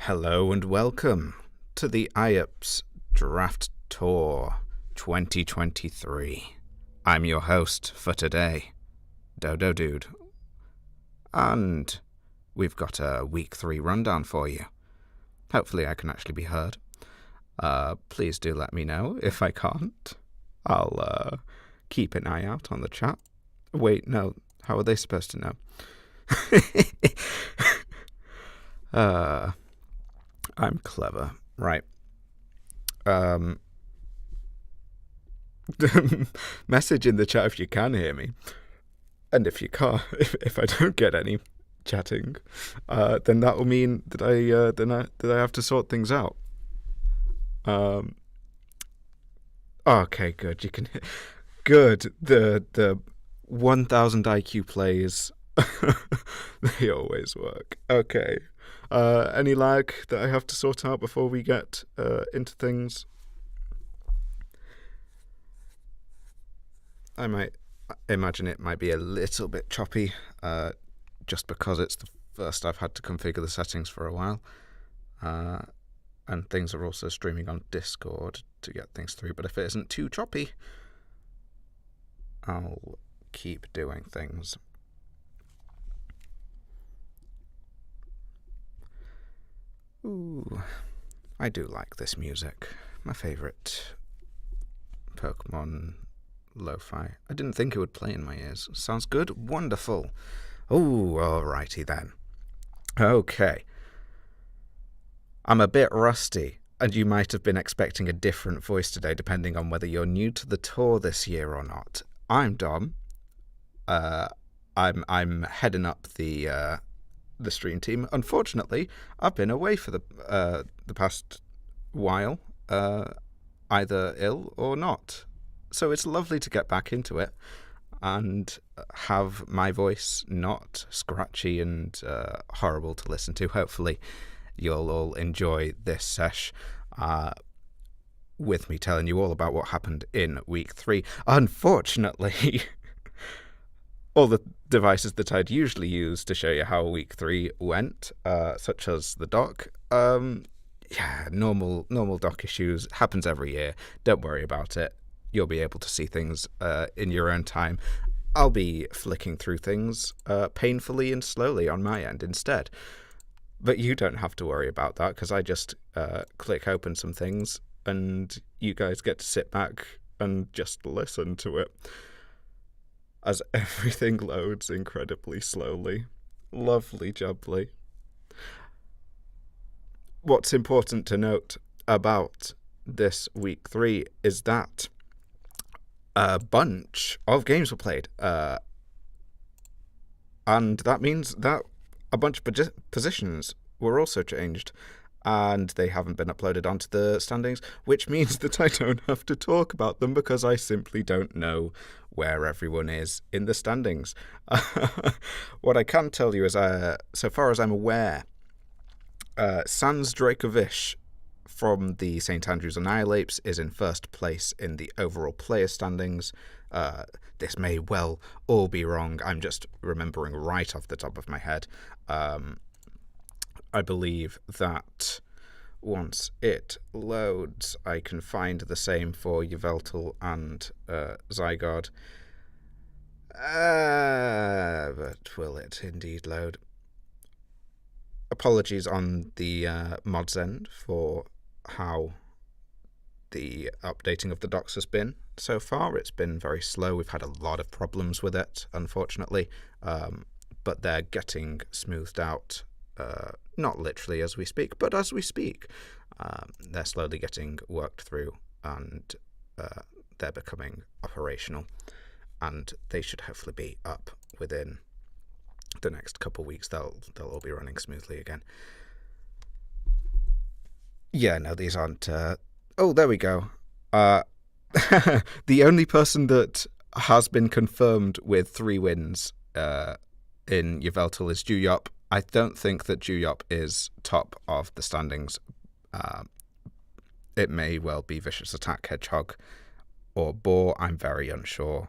Hello and welcome to the IUPS Draft Tour 2023. I'm your host for today, Dodo Dude, and we've got a Week 3 rundown for you. Hopefully I can actually be heard. Please do let me know if I can't. I'll keep an eye out on the chat. Wait, no, how are they supposed to know? I'm clever. Right. Message in the chat if you can hear me. And if you can't, if I don't get any chatting, then that will mean that I have to sort things out. Okay, good. You can good. The 1000 IQ plays, they always work. Okay. Any lag that I have to sort out before we get into things? I might imagine it might be a little bit choppy, just because it's the first I've had to configure the settings for a while. And things are also streaming on Discord to get things through, but if it isn't too choppy, I'll keep doing things. Ooh, I do like this music. My favourite Pokémon lo-fi. I didn't think it would play in my ears. Sounds good? Wonderful. Ooh, alrighty then. Okay. I'm a bit rusty, and you might have been expecting a different voice today depending on whether you're new to the tour this year or not. I'm Dom. I'm heading up the stream team. Unfortunately, I've been away for the past while, either ill or not. So it's lovely to get back into it and have my voice not scratchy and horrible to listen to. Hopefully you'll all enjoy this sesh with me telling you all about what happened in Week 3. Unfortunately, all the devices that I'd usually use to show you how Week 3 went, such as the dock, normal dock issues, happens every year. Don't worry about it. You'll be able to see things in your own time. I'll be flicking through things painfully and slowly on my end instead. But you don't have to worry about that, because I just click open some things and you guys get to sit back and just listen to it as everything loads incredibly slowly. Lovely jubbly. What's important to note about this Week 3 is that a bunch of games were played. And that means that a bunch of positions were also changed. And they haven't been uploaded onto the standings, which means that I don't have to talk about them because I simply don't know where everyone is in the standings. What I can tell you is, so far as I'm aware, Sans Dracovish from the St. Andrews Annihilates is in first place in the overall player standings. This may well all be wrong. I'm just remembering right off the top of my head. I believe that once it loads, I can find the same for Yveltal and Zygarde. But will it indeed load? Apologies on the mod's end for how the updating of the docks has been so far. It's been very slow. We've had a lot of problems with it, unfortunately, but they're getting smoothed out, not literally as we speak, but as we speak. They're slowly getting worked through, and they're becoming operational, and they should hopefully be up within the next couple of weeks. They'll all be running smoothly again. Yeah, no, these aren't... Oh, there we go. The only person that has been confirmed with 3 wins in Yveltal is Juyop. I don't think that Juyop is top of the standings. It may well be Vicious Attack, Hedgehog, or Boar. I'm very unsure.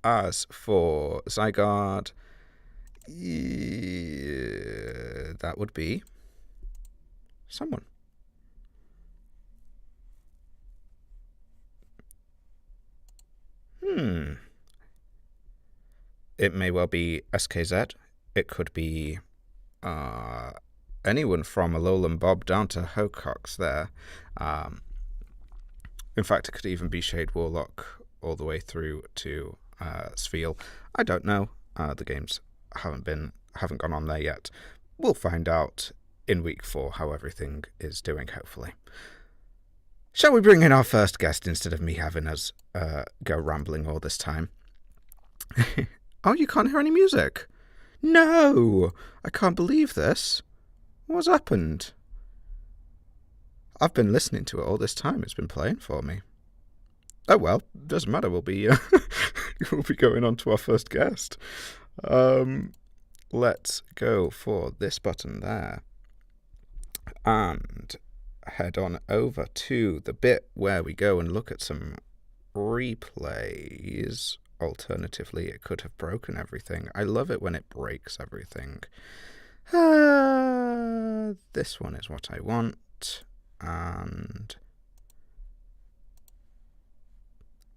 As for Zygarde, That would be someone. It may well be SKZ. It could be uh, anyone from Alolan Bob down to Hocox there. Um, in fact, it could even be Shade Warlock all the way through to Sviel. I don't know. The games haven't gone on there yet. We'll find out in week 4 how everything is doing, hopefully. Shall we bring in our first guest instead of me having us go rambling all this time? Oh, you can't hear any music? No! I can't believe this. What's happened? I've been listening to it all this time. It's been playing for me. Oh well, doesn't matter. We'll be we'll be going on to our first guest. Let's go for this button there. And head on over to the bit where we go and look at some replays. Alternatively, it could have broken everything. I love it when it breaks everything. This one is what I want. And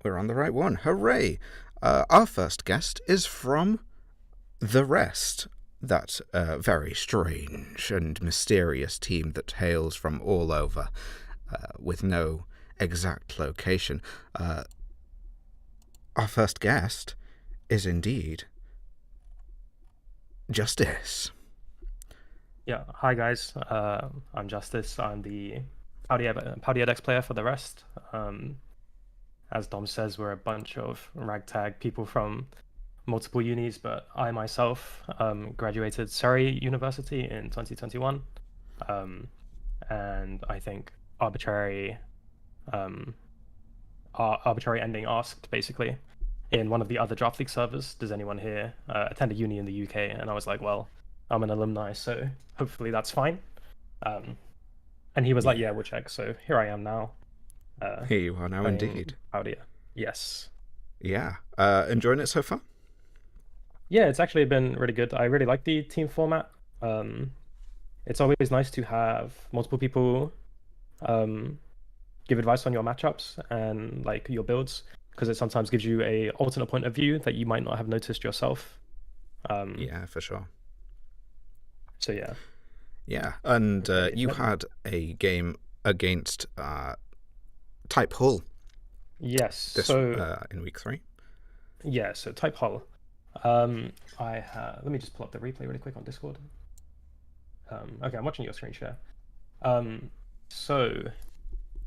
we're on the right one. Hooray! Our first guest is from The Rest, that very strange and mysterious team that hails from all over, with no exact location. Our first guest is indeed Justice. Yeah, hi guys. I'm Justice. I'm the PowdyEdX player for The Rest. As Dom says, we're a bunch of ragtag people from multiple unis, but I myself graduated Surrey University in 2021, and I think arbitrary ending asked basically in one of the other Draft League servers, does anyone here attend a uni in the UK? And I was like, well, I'm an alumni, so hopefully that's fine. And he was like, yeah, we'll check. So here I am now. Here you are now, indeed. Howdy. Yes. Yeah. Enjoying it so far? Yeah, it's actually been really good. I really like the team format. It's always nice to have multiple people give advice on your matchups and like your builds, because it sometimes gives you a alternate point of view that you might not have noticed yourself. Yeah, for sure. So yeah. Yeah, and you had a game against Type Hull. Yes. In week 3. Yeah. So Type Hull. Let me just pull up the replay really quick on Discord. Okay, I'm watching your screen share. So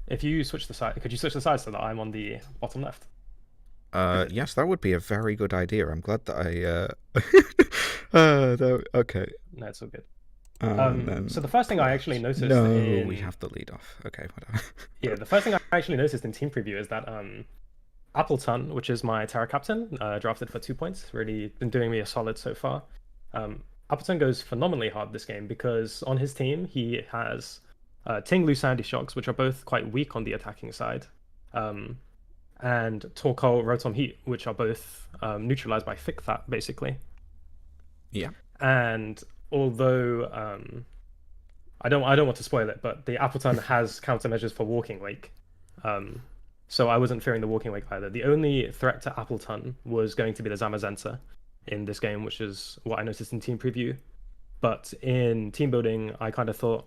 if you switch the side, could you switch the side so that I'm on the bottom left? Yes, that would be a very good idea. I'm glad that okay. No, it's all good. Then, so the first thing I actually noticed we have the lead off. Okay, whatever. Yeah, the first thing I actually noticed in team preview is that Appleton, which is my Terra captain, drafted for 2 points, really been doing me a solid so far. Appleton goes phenomenally hard this game because on his team he has Tinglu Sandy Shocks, which are both quite weak on the attacking side, and Torkoal Rotom Heat, which are both neutralized by Thick Fat, basically. Yeah. And although I don't want to spoil it, but the Appleton has countermeasures for Walking Wake. So I wasn't fearing the Walking Wake either. The only threat to Appleton was going to be the Zamazenta in this game, which is what I noticed in team preview. But in team building, I kind of thought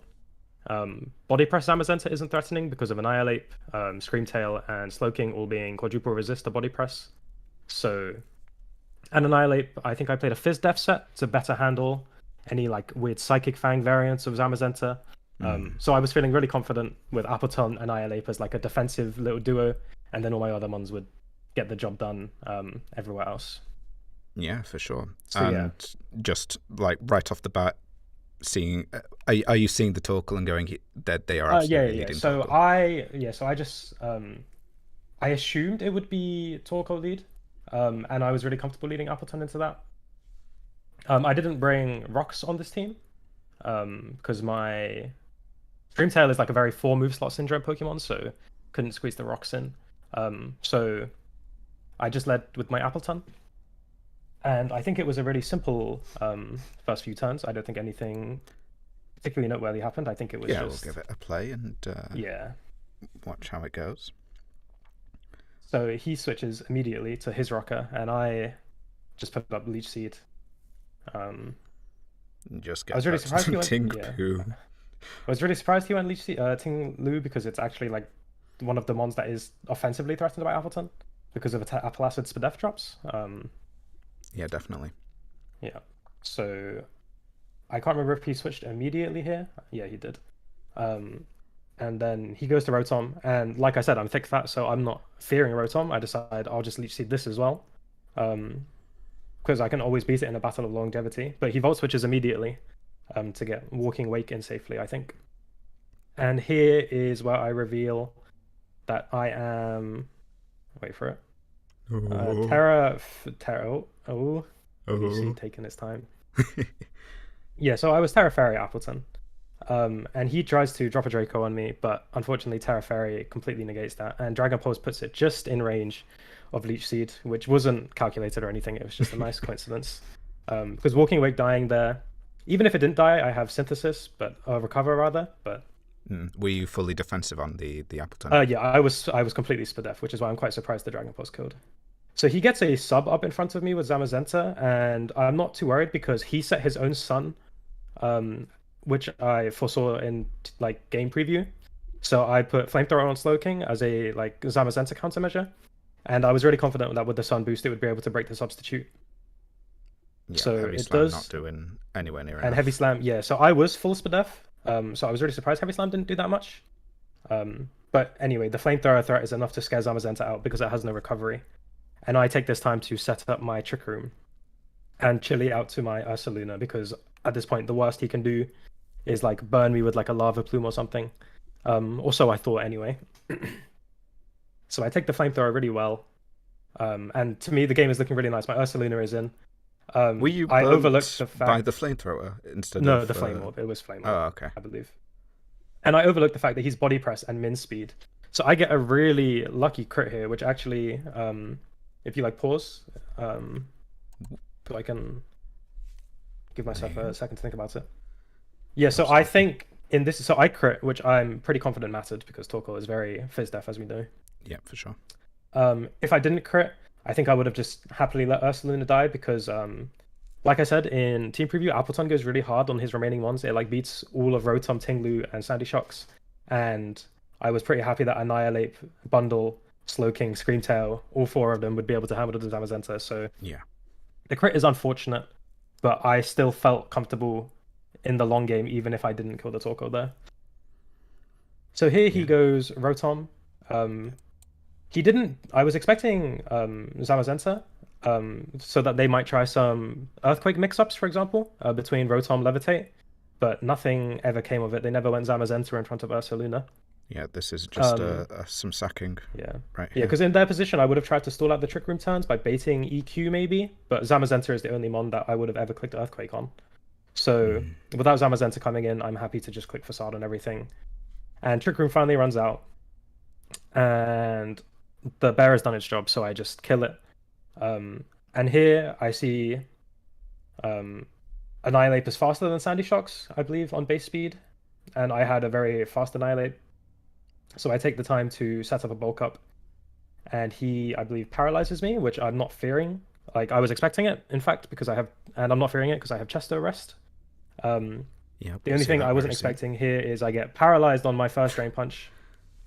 Body Press Zamazenta isn't threatening because of Annihilate, Screamtail, and Slowking all being quadruple resist to Body Press. So, and Annihilate, I think I played a Fizz Def set to better handle any like weird Psychic Fang variants of Zamazenta. So I was feeling really confident with Appleton and Annihilate as like a defensive little duo, and then all my other ones would get the job done everywhere else. Yeah, for sure. So, and just like right off the bat, seeing are you seeing the Torkoal and going that they are absolutely leading? So Torkoal? I just I assumed it would be Torkoal lead, and I was really comfortable leading Appleton into that. I didn't bring rocks on this team because my Dreamtail is like a very 4 move slot syndrome Pokemon, so couldn't squeeze the rocks in. So I just led with my Appleton. And I think it was a really simple first few turns. I don't think anything particularly noteworthy happened. I think it was Yeah, we'll just, give it a play and yeah. watch how it goes. So he switches immediately to his rocker, and I just put up Leech Seed. Um, And just I get was really that surprised he went. Ting Yeah, Poo. I was really surprised he went Leech Seed, Ting Lu because it's actually like one of the mons that is offensively threatened by Appleton because of Apple Acid Spadef drops. Yeah, definitely. Yeah. So I can't remember if he switched immediately here. Yeah, he did. Um, and then he goes to Rotom, and like I said, I'm thick fat, so I'm not fearing Rotom. I decide I'll just Leech Seed this as well, because I can always beat it in a battle of longevity. But he Volt switches immediately, to get Walking Wake in safely, I think. And here is where I reveal that I am. Wait for it. Oh, Terra. Oh, Lucy oh. taking his time. Yeah, so I was Terra Fairy Appleton. And he tries to drop a Draco on me, but unfortunately Terra Fairy completely negates that. And Dragon Pulse puts it just in range of Leech Seed, which wasn't calculated or anything. It was just a nice coincidence. Because Walking Wake dying there, even if it didn't die, I have Synthesis, but Recover rather. But Were you fully defensive on the Appleton? yeah, I was completely Spadef, which is why I'm quite surprised the Dragon Pulse killed. So he gets a sub up in front of me with Zamazenta, and I'm not too worried because he set his own sun, which I foresaw in like game preview. So I put Flamethrower on Slowking as a like Zamazenta countermeasure, and I was really confident that with the sun boost it would be able to break the substitute. Yeah, So Heavy it Slam not does, doing anywhere near and enough. Heavy Slam, yeah. So I was full Spadef, so I was really surprised Heavy Slam didn't do that much. But anyway, the Flamethrower threat is enough to scare Zamazenta out because it has no recovery. And I take this time to set up my Trick Room and Chili out to my Ursaluna because at this point the worst he can do is like burn me with like a lava plume or something. Or so I thought anyway. So I take the flamethrower really well. And to me the game is looking really nice. My Ursaluna is in. Were you I overlooked burnt the by fact the flamethrower instead no, of? the Flame Orb. It was Flame Orb, Oh, okay. I believe. And I overlooked the fact that he's body press and min speed. So I get a really lucky crit here, which actually if you like pause, so I can give myself a second to think about it. Yeah, so I think in this, so I crit, which I'm pretty confident mattered because Torkoal is very fizz def, as we know. Yeah, for sure. If I didn't crit, I think I would have just happily let Ursaluna die because, like I said in team preview, Appleton goes really hard on his remaining ones. It like beats all of Rotom, Tinglu, and Sandy Shocks, and I was pretty happy that Annihilate, Bundle, Slowking, Screamtail, all four of them would be able to handle the Zamazenta. So Yeah. the crit is unfortunate, but I still felt comfortable in the long game, even if I didn't kill the Torkoal there. So here he goes Rotom. He didn't. I was expecting Zamazenta, so that they might try some Earthquake mix-ups, for example, between Rotom Levitate, but nothing ever came of it. They never went Zamazenta in front of Ursaluna. Yeah, this is just some sacking. Yeah. Right. Yeah, because in their position, I would have tried to stall out the Trick Room turns by baiting EQ maybe, but Zamazenta is the only mon that I would have ever clicked Earthquake on. So without Zamazenta coming in, I'm happy to just click Facade on everything. And Trick Room finally runs out, and the bear has done its job, so I just kill it. And here I see Annihilate is faster than Sandy Shocks, I believe, on base speed, and I had a very fast Annihilate. So I take the time to set up a bulk up, and he, I believe, paralyzes me, which I'm not fearing. Like I was expecting it, in fact, because I have, and I'm not fearing it because I have Chesto Arrest. Yeah. The only thing I wasn't expecting here is I get paralyzed on my first Drain Punch,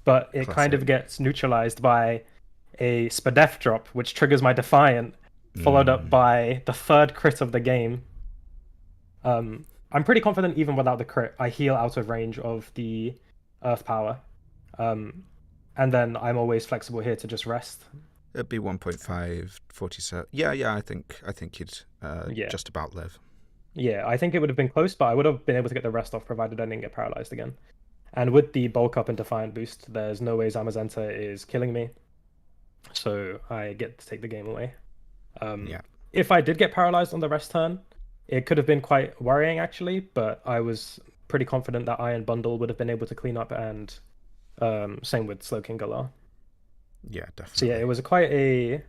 but it kind of gets neutralized by a Spadef drop, which triggers my Defiant, followed up by the third crit of the game. I'm pretty confident even without the crit, I heal out of range of the Earth Power. And then I'm always flexible here to just rest. It'd be 1.5, 47. Yeah. I think you'd Yeah. just about live. Yeah, I think it would have been close, but I would have been able to get the rest off provided I didn't get paralyzed again. And with the bulk up and Defiant boost, there's no way Zamazenta is killing me. So I get to take the game away. Yeah. If I did get paralyzed on the rest turn, it could have been quite worrying actually, but I was pretty confident that Iron Bundle would have been able to clean up, and same with Slowking Galar. Yeah, definitely. So yeah, it was quite a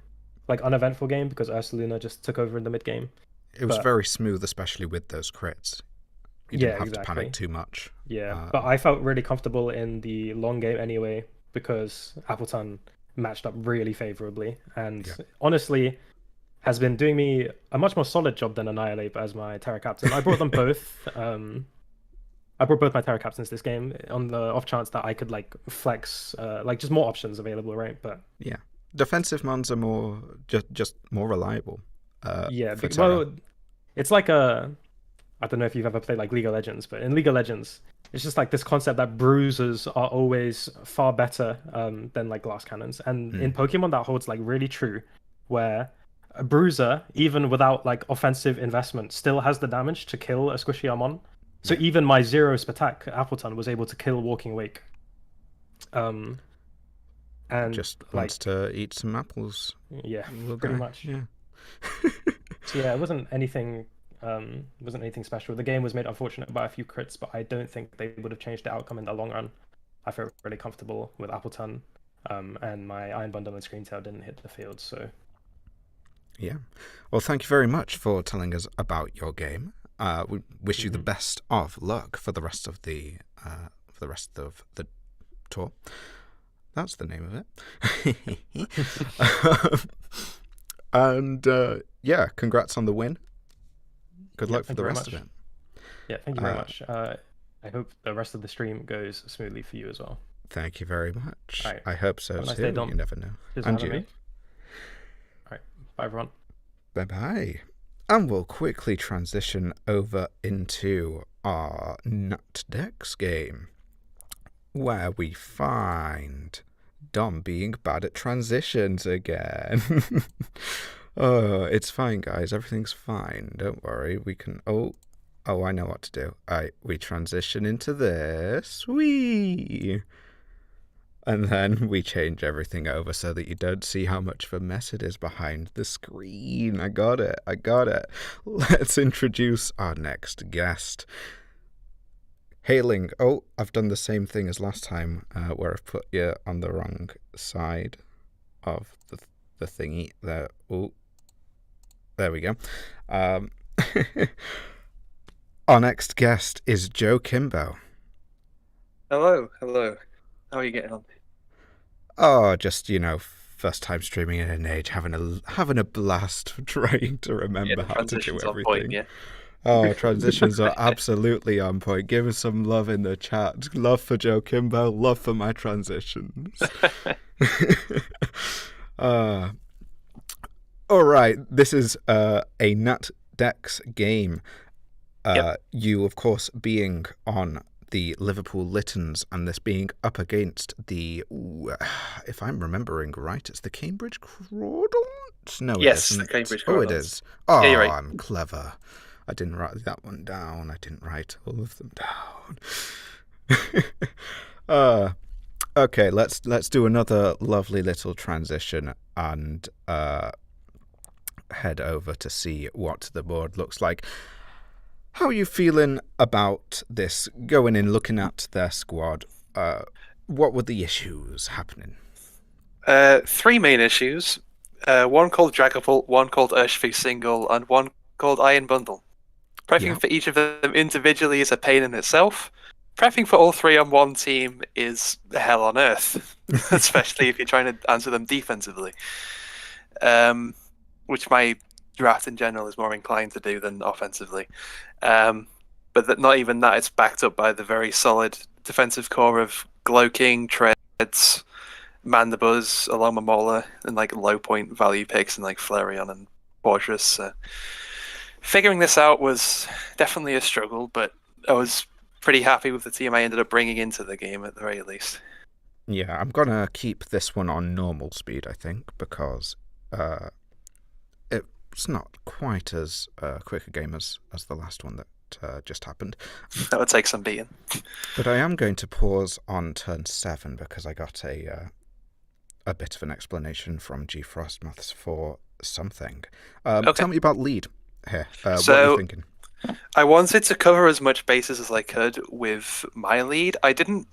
like uneventful game because Ursaluna just took over in the mid game. It was But very smooth, especially with those crits. You yeah, didn't have to panic exactly. too much. Yeah, but Um, I felt really comfortable in the long game anyway because Appleton matched up really favorably and yeah. honestly has been doing me a much more solid job than Annihilate as my Terra captain. I brought them both. I brought both my Terra captains this game on the off chance that I could like flex, like just more options available, right? But Yeah. Defensive mons are more just more reliable. yeah, For Terra. well, it's like a I don't know if you've ever played like League of Legends, but in League of Legends, it's just like this concept that bruisers are always far better than like glass cannons. And in Mm, Pokemon, that holds like really true, where a bruiser, even without like offensive investment, still has the damage to kill a squishy Amon. So yeah. even my zero attack Appleton was able to kill Walking Wake. Um, and Just wants like to eat some apples, yeah, little pretty guy. much. Yeah. So yeah, it wasn't anything special. The game was made unfortunate by a few crits, but I don't think they would have changed the outcome in the long run. I felt really comfortable with Appleton, and my Iron Bundle and Screen Tail didn't hit the field, so Yeah. Well, thank you very much for telling us about your game. We wish you the best of luck for the rest of the tour. That's the name of it. And yeah, congrats on the win. Good yeah, luck for thank the you very rest of much. it. Yeah, thank you very much. I hope the rest of the stream goes smoothly for you as well. Thank you very much. All right, I hope so have a nice too. day, Dom. You never know. Cheers for And having you. me. All right, bye everyone. Bye bye. And we'll quickly transition over into our Nut Decks game, where we find Dom being bad at transitions again. Oh, it's fine, guys. Everything's fine. Don't worry. We can. Oh, I know what to do. We transition into this. Whee! And then we change everything over so that you don't see how much of a mess it is behind the screen. I got it. Let's introduce our next guest. Hailing. Oh, I've done the same thing as last time, where I've put you on the wrong side of the thingy. There. Oh, there we go. Our next guest is Joe Kimbo. Hello. How are you getting on? Oh, just first time streaming in an age, having a blast, trying to Yeah, remember the how to do transition's on everything. point, yeah. Oh, transitions are absolutely on point. Give us some love in the chat. Love for Joe Kimbo, love for my transitions. All right, this is a Nut Decks game. Yep. You, of course, being on the Liverpool Littons, and this being up against the, if I'm remembering right, it's the Cambridge Crawdons? No, it Yes, isn't. the Cambridge Oh, it Crawdons. is. Oh, Yeah, you're right. I'm clever. I didn't write that one down. I didn't write all of them down. Okay, let's do another lovely little transition and head over to see what the board looks like. How are you feeling about this? Going in, looking at their squad, what were the issues happening? Three main issues. One called Dragapult, one called Urshifu Single, and one called Iron Bundle. Prepping Yeah. for each of them individually is a pain in itself. Prepping for all three on one team is hell on earth, especially if you're trying to answer them defensively. Which my draft in general is more inclined to do than offensively. But not even that, it's backed up by the very solid defensive core of Glow King, Treads, Mandibuzz, Alomomola, and like low point value picks and like Flareon and Fortress. So figuring this out was definitely a struggle, but I was pretty happy with the team I ended up bringing into the game at the very least. Yeah, I'm gonna keep this one on normal speed, I think, because it's not quite as quick a game as the last one that just happened. That would take some beating. But I am going to pause on turn 7 because I got a bit of an explanation from G Frostmoths for something. Okay. Tell me about lead here. What So- are you thinking? I wanted to cover as much bases as I could with my lead. I didn't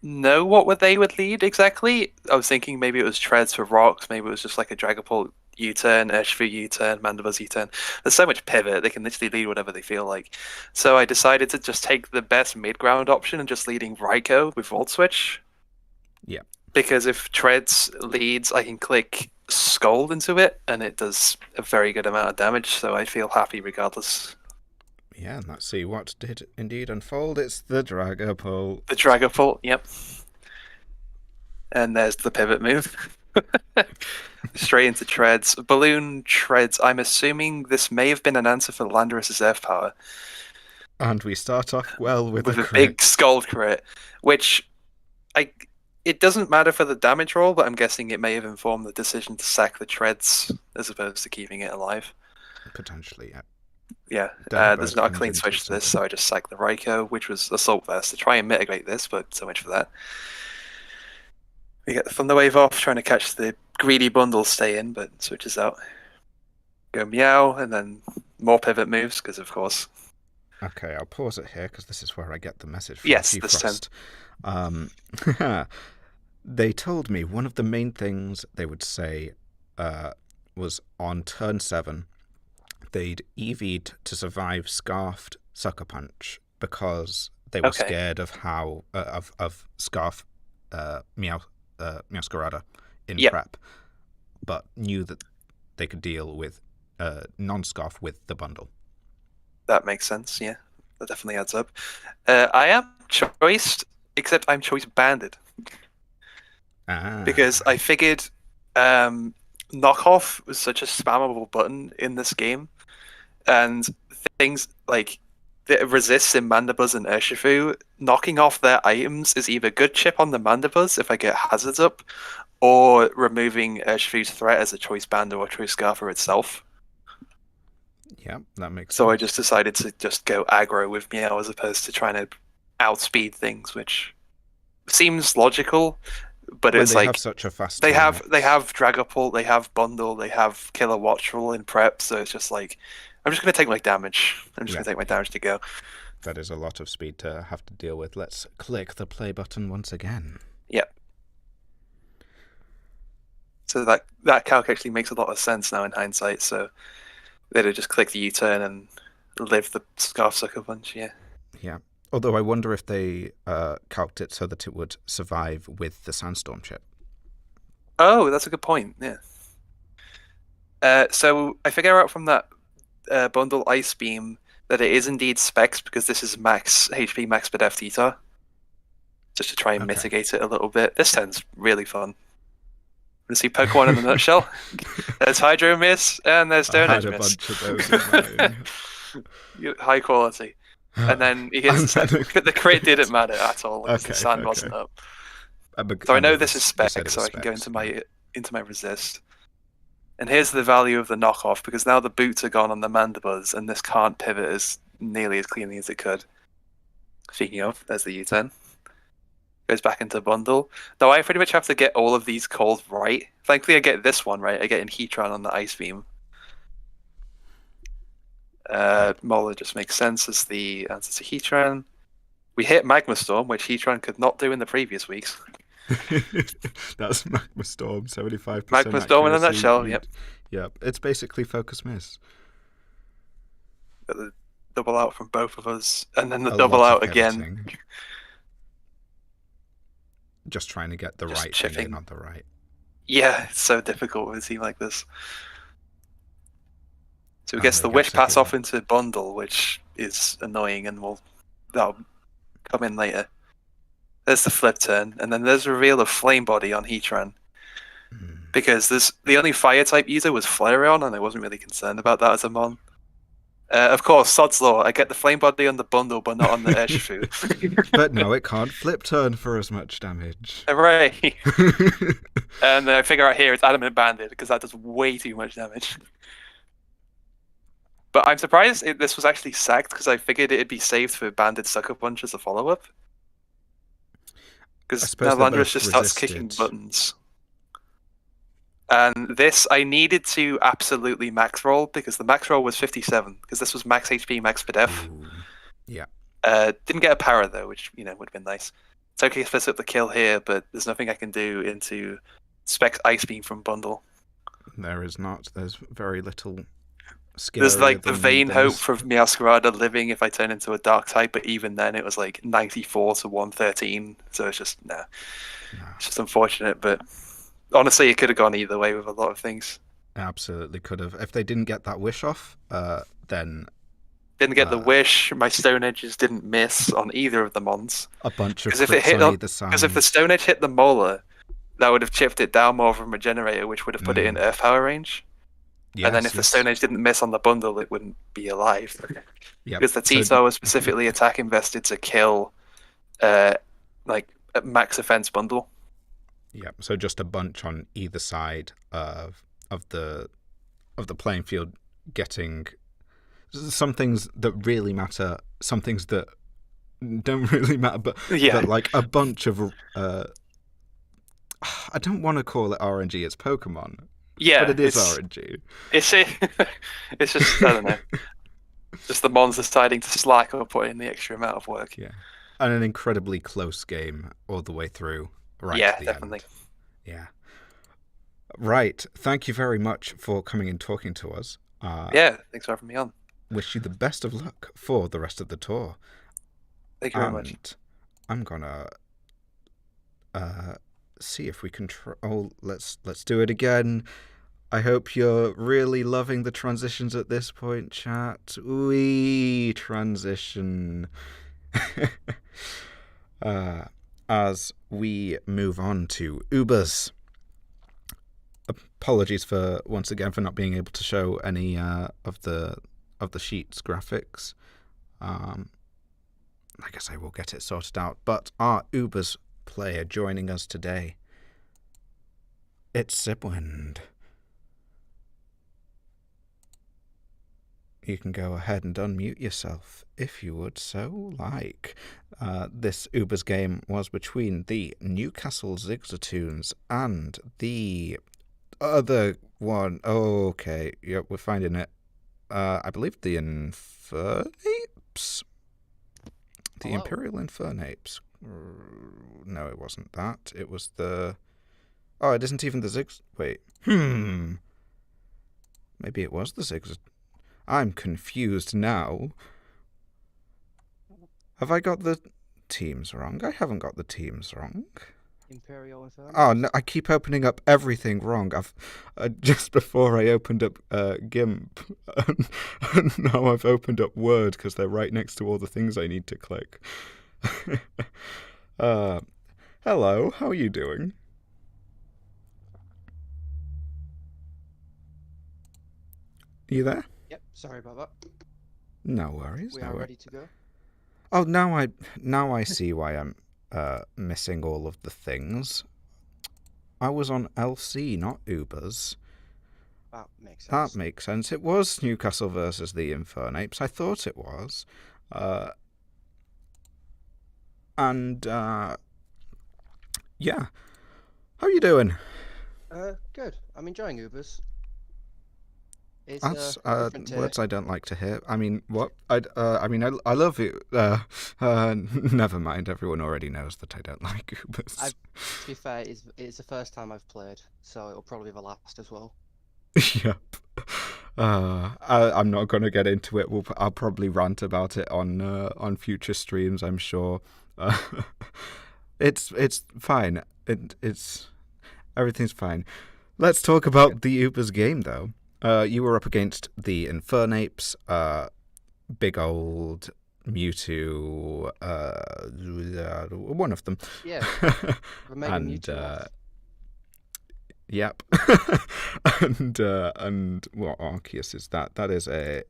know what they would lead exactly. I was thinking maybe it was Treads for rocks, maybe it was just like a Dragapult U-turn, Urshifu U-turn, Mandibuzz U-turn. There's so much pivot, they can literally lead whatever they feel like. So I decided to just take the best mid-ground option and just leading Raikou with Volt Switch. Yeah. Because if Treads leads, I can click Scold into it, and it does a very good amount of damage, so I feel happy regardless. Yeah, and let's see what did indeed unfold. It's the Dragapult. The Dragapult, yep. And there's the pivot move. Straight into Treads. Balloon Treads. I'm assuming this may have been an answer for Landorus's Earth Power. And we start off well with a crit. big Scald crit, which it doesn't matter for the damage roll, but I'm guessing it may have informed the decision to sack the Treads as opposed to keeping it alive. Potentially, yeah. Yeah, Dead there's bird not a comes clean into switch to this, something. so I just sacked the Raikou, which was Assault Vest to try and mitigate this, but so much for that. We get the Thunder Wave off, trying to catch the greedy bundle stay in, but switches out. Go Meow, and then more pivot moves, because of course. Okay, I'll pause it here because this is where I get the message from Yes, this Frost. They told me one of the main things they would say was on turn 7, they'd EV'd to survive Scarfed Sucker Punch because they were scared of how of Scarf Meowscarada in prep, but knew that they could deal with non-Scarf with the bundle. That makes sense, yeah. That definitely adds up. I am choiced, except I'm choice banded. Because I figured knockoff was such a spammable button in this game, and things like the resists in Mandibuzz and Urshifu, knocking off their items is either good chip on the Mandibuzz if I get hazards up, or removing Urshifu's threat as a choice bander or choice scarfer itself. Yeah, that makes sense. So I just decided to just go aggro with Meow as opposed to trying to outspeed things, which seems logical, but when it's they like have such a fast they have turn, Dragapult, they have Bundle, they have Killer Watchful in prep, so it's just like I'm just gonna take my damage. I'm just gonna take my damage to go. That is a lot of speed to have to deal with. Let's click the play button once again. Yep. So that calc actually makes a lot of sense now in hindsight. So they'd have just clicked the U-turn and live the Scarf Sucker Punch, yeah. Yeah. Although I wonder if they calced it so that it would survive with the Sandstorm chip. Oh, that's a good point, yeah. So I figure out from that bundle Ice Beam that it is indeed specs because this is max HP, max Def Tita. Just to try and mitigate it a little bit. This sounds really fun. Want to see Pokemon in a nutshell? There's Hydro Miss and there's Stone Edge Miss. I had a bunch of those in my High quality. And then he gets the crit didn't matter at all because the sand wasn't up. So I know this is spec, so I can go into my resist. And here's the value of the knockoff, because now the boots are gone on the Mandibuzz, and this can't pivot as nearly as cleanly as it could. Speaking of, there's the U-turn. Goes back into bundle. Now I pretty much have to get all of these calls right. Thankfully I get this one right. I get in Heatran on the Ice Beam. Mola just makes sense as the answer to Heatran. We hit Magma Storm, which Heatran could not do in the previous weeks. That's Magma Storm, 75%. Magma Storm in a accuracy. nutshell, yep. Yep, it's basically Focus Miss. Got the double out from both of us, and then the double out again. Just trying to get the right chipping. thing on the right. Yeah, it's so difficult with a team like this. So he gets the Wish Pass off into Bundle, which is annoying, and that'll come in later. There's the flip turn, and then there's a reveal of Flame Body on Heatran. Because the only fire type user was Flareon, and I wasn't really concerned about that as a mon. Of course, Sod's Law, I get the Flame Body on the Bundle, but not on the Urshifu. But no, it can't flip turn for as much damage. Hooray! And I figure out here it's Adamant Banded, because that does way too much damage. But I'm surprised this was actually sacked, because I figured it'd be saved for Banded Sucker Punch as a follow-up. Because now Landorus just starts kicking buttons. And this, I needed to absolutely max roll, because the max roll was 57, because this was max HP, max Def. Yeah. Didn't get a power, though, which, would have been nice. It's okay to pick up the kill here, but there's nothing I can do into Spec Ice Beam from Bundle. There is not. There's very little scarier There's like the than vain hope those. for Meowscarada living if I turn into a dark type, but even then it was like 94 to 113. So it's just, nah. No, It's just unfortunate, but honestly, it could have gone either way with a lot of things. absolutely could have. If they didn't get that wish off, then Didn't get the wish. My Stone Edges didn't miss on either of the mons. a bunch of Because if it crits hit, on either because if the side. Stone Edge hit the Molar, that would have chipped it down more from a generator, which would have put it in Earth Power range. And then Yes, if the yes. Stone Edge didn't miss on the bundle, it wouldn't be alive. Yep. Because the T-Star was specifically attack invested to kill, like a max offense bundle. Yep. So just a bunch on either side of the playing field, getting some things that really matter, some things that don't really matter, but like a bunch of I don't want to call it RNG. It's Pokemon. Yeah, but it is RNG. It's just I don't know. Just the mons deciding to slack or put in the extra amount of work. Yeah, and an incredibly close game all the way through. Right. Yeah, to the definitely. End. Yeah. Right. Thank you very much for coming and talking to us. Yeah, thanks for having me on. Wish you the best of luck for the rest of the tour. Thank you very much. I'm gonna see if we can let's do it again. I hope you're really loving the transitions at this point, chat. We transition. As we move on to Ubers. Apologies for once again for not being able to show any of the sheet's graphics. I guess I will get it sorted out. But our Ubers player joining us today, it's Sibwind. You can go ahead and unmute yourself if you would so like. This Ubers game was between the Newcastle Zigzatoons and the other one. Oh, okay. Yep, we're finding it. I believe the Infernapes? The Imperial Infernapes. No, it wasn't that. It was the... Oh, it isn't even the Zigz... Wait. Maybe it was the Zigz... I'm confused now. Have I got the teams wrong? I haven't got the teams wrong. Imperial Inferno. Oh no! I keep opening up everything wrong. I've just before I opened up GIMP, and now I've opened up Word because they're right next to all the things I need to click. Hello, how are you doing? Are you there? Yep. Sorry about that. No worries. We are ready to go. Oh, now I see why I'm missing all of the things. I was on LC, not Ubers. That makes sense. That makes sense. It was Newcastle versus the Infernapes. I thought it was. Yeah. How are you doing? Good. I'm enjoying Ubers. It's That's different words I don't like to hear. I mean, what? I love you. Never mind. Everyone already knows that I don't like Ubers. To be fair, it's the first time I've played, so it'll probably be the last as well. Yep. I'm not going to get into it. I'll probably rant about it on future streams, I'm sure. It's fine. It's everything's fine. Let's talk about the Ubers game, though. You were up against the Infernapes, big old Mewtwo, one of them. Yeah, the Mega Mewtwo. Yep. and what Arceus is that? That is a...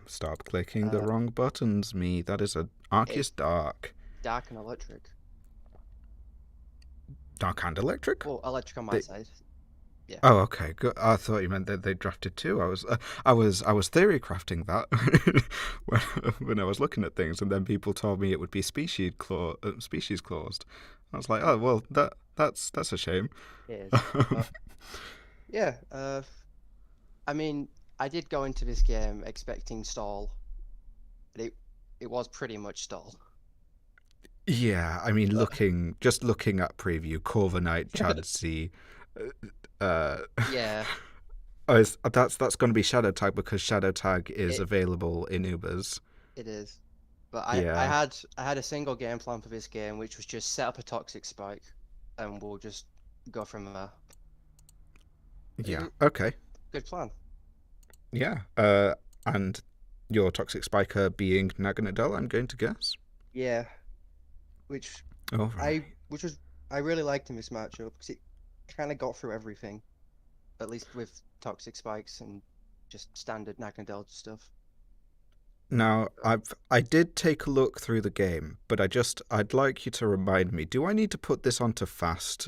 Stop clicking the wrong buttons, me. That is a Arceus Dark. Dark and Electric. Dark and Electric? Well, Electric on my side. Yeah. Oh, okay. Good. I thought you meant that they drafted two. I was theory crafting that when I was looking at things, and then people told me it would be species claused. I was like, oh well, that's a shame. It is. But, yeah. I mean, I did go into this game expecting stall, but it was pretty much stall. Yeah, I mean, looking at preview, Corviknight, Chansey. Yeah. That's going to be Shadow Tag because Shadow Tag is It available in Ubers. it is. But Yeah. I had a single game plan for this game, which was just set up a toxic spike, and we'll just go from there. Yeah. It- Okay. Good plan. Yeah. And your Toxic Spiker being Naganadel, I'm going to guess. Yeah, which All right. which was I really liked in this matchup because it kind of got through everything, at least with toxic spikes and just standard Naganadel stuff. Now, I did take a look through the game, but I'd like you to remind me. Do I need to put this onto fast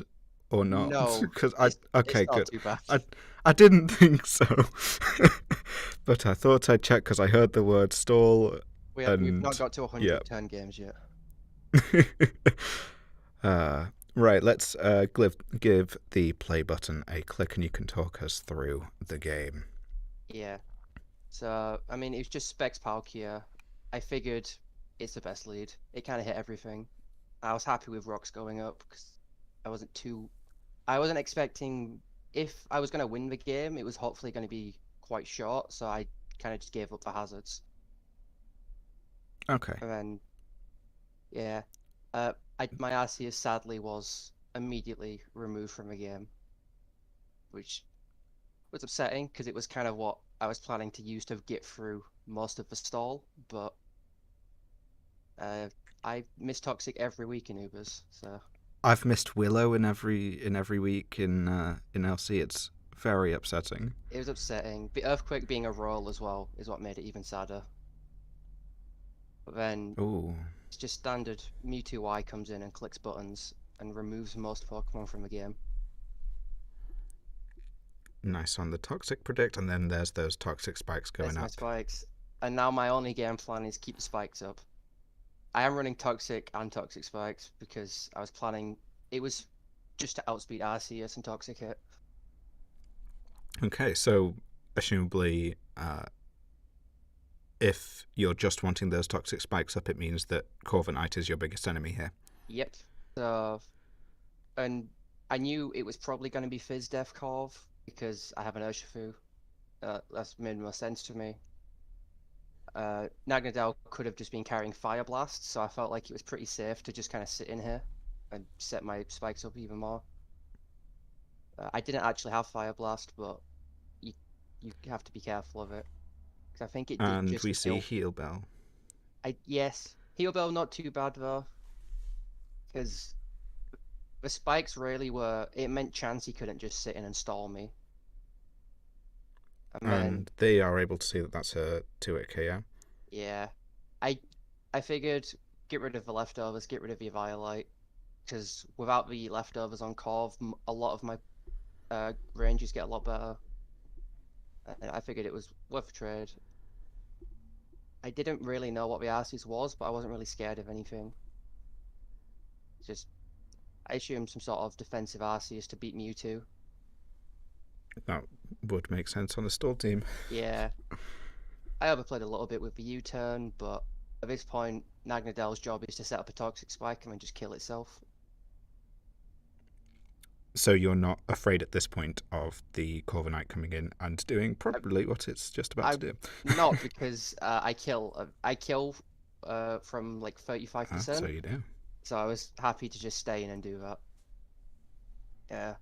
or not? No, Because it's okay, not good. too bad. I didn't think so, but I thought I'd check because I heard the word stall We've not and got to yeah. 110 games yet. Right, let's give the play button a click and you can talk us through the game. Yeah. So I mean, it's just Specs Palkia. I figured it's the best lead. It kind of hit everything. I was happy with rocks going up because I wasn't expecting if I was going to win the game, it was hopefully going to be quite short. So I kind of just gave up the hazards. Okay. And then, yeah, my Arceus sadly was immediately removed from the game, which was upsetting because it was kind of what I was planning to use to get through most of the stall. But I miss Toxic every week in Ubers, so I've missed Willow in every week in LC. It's very upsetting. it was upsetting. The Earthquake being a roll as well is what made it even sadder. But then Ooh, it's just standard Mewtwo Y comes in and clicks buttons and removes most Pokemon from the game. nice on the toxic predict, and then there's those toxic spikes going There's my up. spikes. And now my only game plan is keep the spikes up. I am running Toxic and Toxic Spikes because I was planning it was just to outspeed Arceus and Toxic Hit. Okay, so assumably, if you're just wanting those toxic spikes up, it means that Corviknight is your biggest enemy here. Yep. So, and I knew it was probably going to be Fizz Def Corv because I have an Urshifu. That's made more sense to me. Naganadel could have just been carrying Fire Blast, so I felt like it was pretty safe to just kind of sit in here and set my spikes up even more. I didn't actually have Fire Blast, but you have to be careful of it because I think it did And just we see kill. Heal Bell. Yes, Heal Bell not too bad though, because the spikes really were. It meant Chansey couldn't just sit in and stall me. And then And they are able to see that that's a 2-hit KO. yeah, I figured get rid of the leftovers, get rid of your Violite, because without the leftovers on Corv, a lot of my ranges get a lot better. And I figured it was worth a trade. I didn't really know what the Arceus was, but I wasn't really scared of anything. Just I assumed some sort of defensive Arceus to beat Mewtwo. That would make sense on the stall team. Yeah, I overplayed a little bit with the U-turn, but at this point, Nagnadel's job is to set up a Toxic Spike and then just kill itself. So you're not afraid at this point of the Corviknight coming in and doing probably what it's just about to do. Not because I kill from like 35%. So you do. So I was happy to just stay in and do that. Yeah.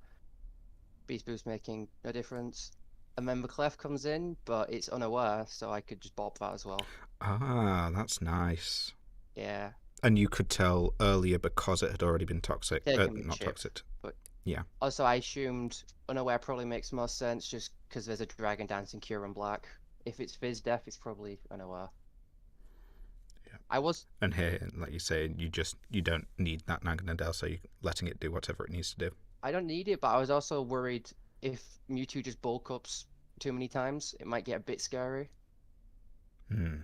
Beast Boost making no difference. And then the Clef comes in, but it's unaware, so I could just bop that as well. Ah, that's nice. Yeah. And you could tell earlier because it had already been toxic. Taking the Not chip, toxic. but yeah. Also, I assumed unaware probably makes more sense just because there's a Dragon Dancing Cure on black. If it's Fizz Def, it's probably unaware. Yeah. I was. And here, like you say, you don't need that Naganadel, so you're letting it do whatever it needs to do. I don't need it, but I was also worried if Mewtwo just bulk ups too many times, it might get a bit scary. Because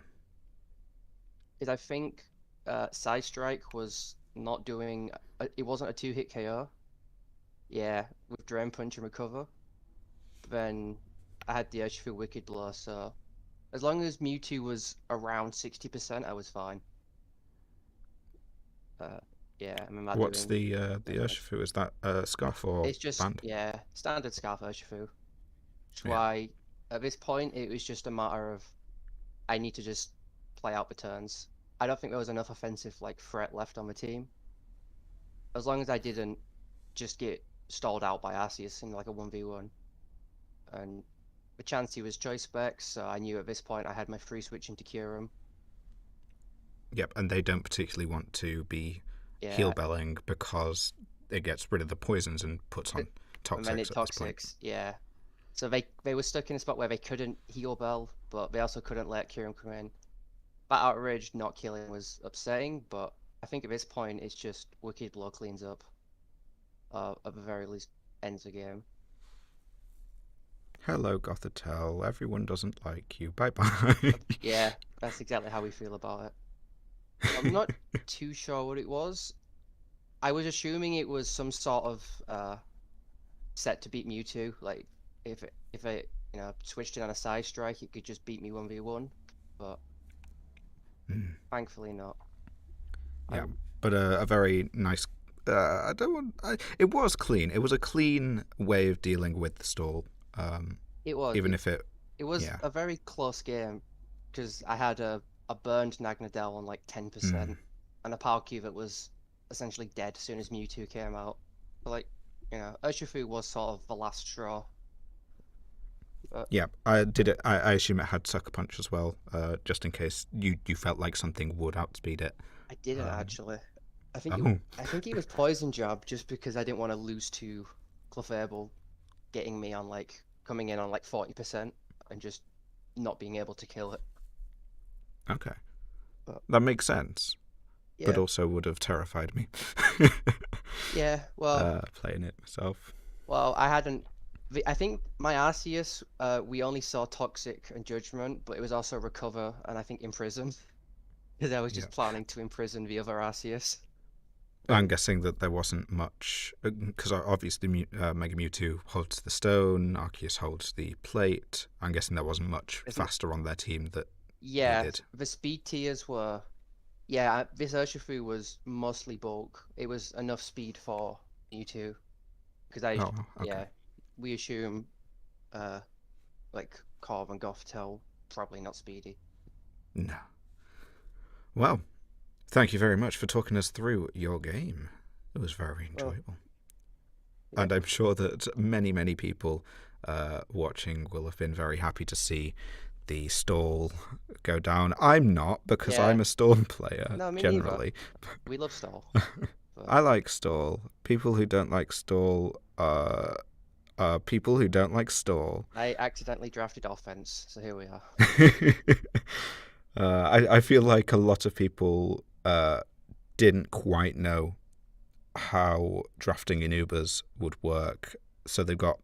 I think Side Strike was not doing. It wasn't a 2-hit KO. Yeah, with Drain Punch and Recover. But then I had the Urshifu Wicked Blow, so as long as Mewtwo was around 60%, I was fine. Yeah, I mean, What's the Urshifu? Is that Scarf or it's just Band? yeah, standard Scarf Urshifu. Which is why at this point it was just a matter of I need to just play out the turns. I don't think there was enough offensive like threat left on the team. As long as I didn't just get stalled out by Arceus in like a 1v1. And the Chansey was choice specs, so I knew at this point I had my free switch into Kyurem. Yep, and they don't particularly want to be heal belling because it gets rid of the poisons and puts on toxics. And then it toxics, yeah. So they were stuck in a spot where they couldn't heal bell, but they also couldn't let Kyurem come in. That outrage not killing was upsetting, but I think at this point it's just Wicked Blow cleans up. At the very least, ends the game. Hello, Gothitelle. Everyone doesn't like you. Bye-bye. Yeah, that's exactly how we feel about it. I'm not too sure what it was. I was assuming it was some sort of set to beat Mewtwo. Like, if it switched it on a side strike, it could just beat me 1v1. But thankfully not. Yeah, but a very nice. It was clean. It was a clean way of dealing with the stall. It was. Even if it was a very close game because I had a burned Nagnadel on like 10% and a Palkia that was essentially dead as soon as Mewtwo came out. But like, Urshifu was sort of the last straw. But... Yeah, I did it. I assume it had Sucker Punch as well, just in case you felt like something would outspeed it. I didn't actually. I think it was Poison Jab just because I didn't want to lose to Clefable getting me on like coming in on like 40% and just not being able to kill it. Okay, that makes sense, but also would have terrified me. Yeah, well, playing it myself. Well, I think my Arceus, we only saw Toxic and Judgment, but it was also Recover and I think Imprison, because I was just planning to imprison the other Arceus. I'm guessing that there wasn't much, because obviously Mega Mewtwo holds the stone, Arceus holds the plate. I'm guessing there wasn't much faster on their team that they did. The speed tiers were... Yeah, this Urshifu was mostly bulk. It was enough speed for Mewtwo. Because we assume like Corv and Gothitelle probably not speedy. No. Well, thank you very much for talking us through your game. It was very enjoyable. And I'm sure that many, many people watching will have been very happy to see the stall go down. I'm not, because I'm a stall player, generally. Neither. We love stall. I like stall. People who don't like stall are people who don't like stall. I accidentally drafted offense, so here we are. I feel like a lot of people didn't quite know how drafting in Ubers would work, so they've got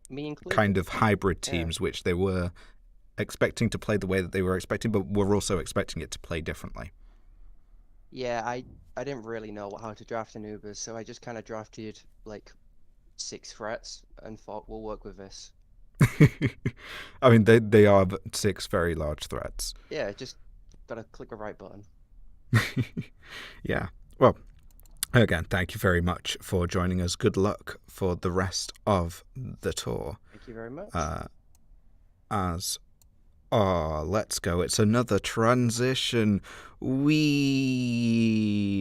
kind of hybrid teams, which they were expecting to play the way that they were expecting, but were also expecting it to play differently. Yeah, I didn't really know how to draft in Ubers, so I just kind of drafted like 6 threats and thought we'll work with this. I mean, they are 6 very large threats. Yeah, just gotta click the right button. Yeah. Well, again, thank you very much for joining us. Good luck for the rest of the tour. Thank you very much. Let's go. It's another transition. We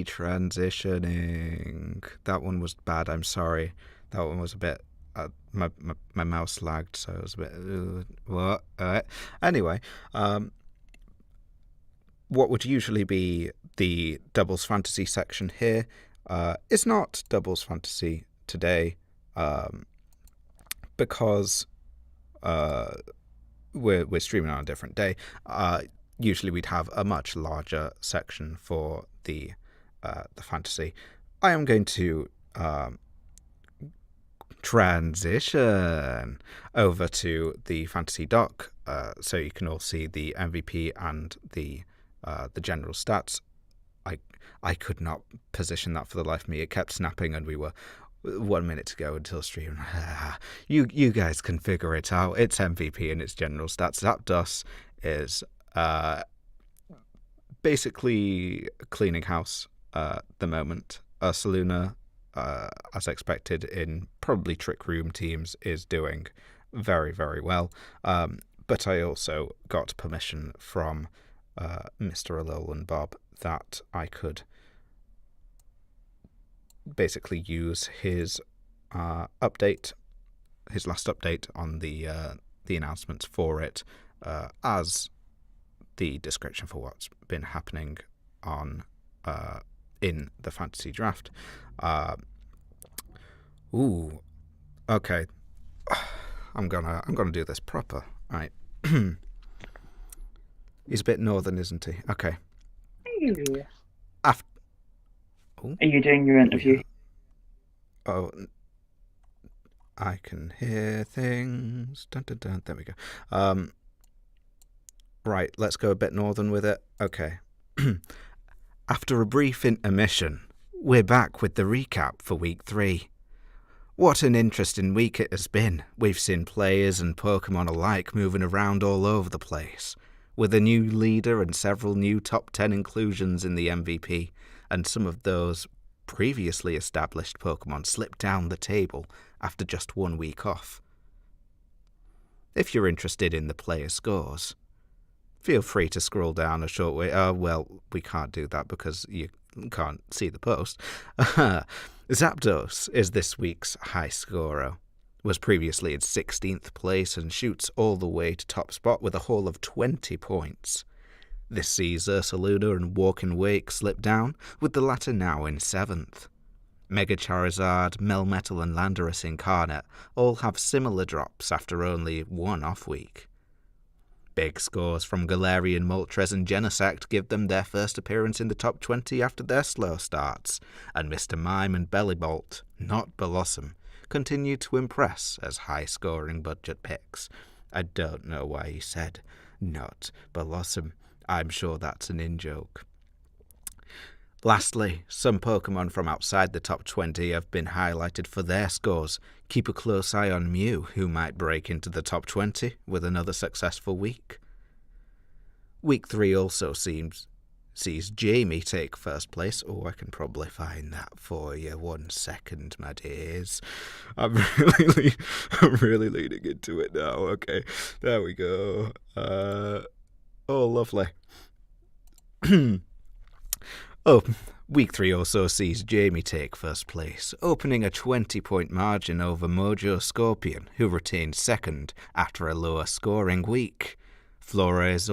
transitioning. That one was bad. I'm sorry. That one was a bit. My mouse lagged, so it was a bit. What? Anyway, what would usually be the doubles fantasy section here is not doubles fantasy today, because we're streaming on a different day. Usually we'd have a much larger section for the fantasy. I am going to transition over to the fantasy doc, so you can all see the MVP and the general stats. I could not position that for the life of me. It kept snapping, and we were 1 minute to go until stream. You guys can figure it out. It's MVP and it's general stats. Zapdos is basically cleaning house at the moment. Ursaluna, as expected in probably Trick Room teams, is doing very, very well. But I also got permission from Mr. Alolan Bob that I could basically use his update, his last update on the announcements for it, as the description for what's been happening on in the fantasy draft. Okay. I'm gonna do this proper. Right. He's a bit northern, isn't he? Okay. Hey. After. Are you doing your interview? Oh, I can hear things. Dun, dun, dun. There we go. Right, let's go a bit northern with it. Okay. After a brief intermission, we're back with the recap for week 3. What an interesting week it has been. We've seen players and Pokémon alike moving around all over the place, with a new leader and several new top 10 inclusions in the MVP, and some of those previously established Pokémon slipped down the table after just 1 week off. If you're interested in the player scores, feel free to scroll down a short way. Well, we can't do that because you can't see the post. Zapdos is this week's high scorer. Was previously in 16th place and shoots all the way to top spot with a haul of 20 points. This sees Ursaluna and Walking Wake slip down, with the latter now in 7th. Mega Charizard, Melmetal and Landorus Incarnate all have similar drops after only 1 off week. Big scores from Galarian, Moltres and Genesect give them their first appearance in the top 20 after their slow starts, and Mr. Mime and Bellibolt, not Blossom, continue to impress as high-scoring budget picks. I don't know why he said not Blossom. I'm sure that's an in-joke. Lastly, some Pokémon from outside the top 20 have been highlighted for their scores. Keep a close eye on Mew, who might break into the top 20 with another successful week. Week 3 also sees Jamie take first place. Oh, I can probably find that for you. 1 second, my dears. I'm really leaning into it now. Okay, there we go. Oh, lovely. Oh, week 3 also sees Jamie take first place, opening a 20-point margin over Mojo Scorpion, who retained second after a lower scoring week. Flora is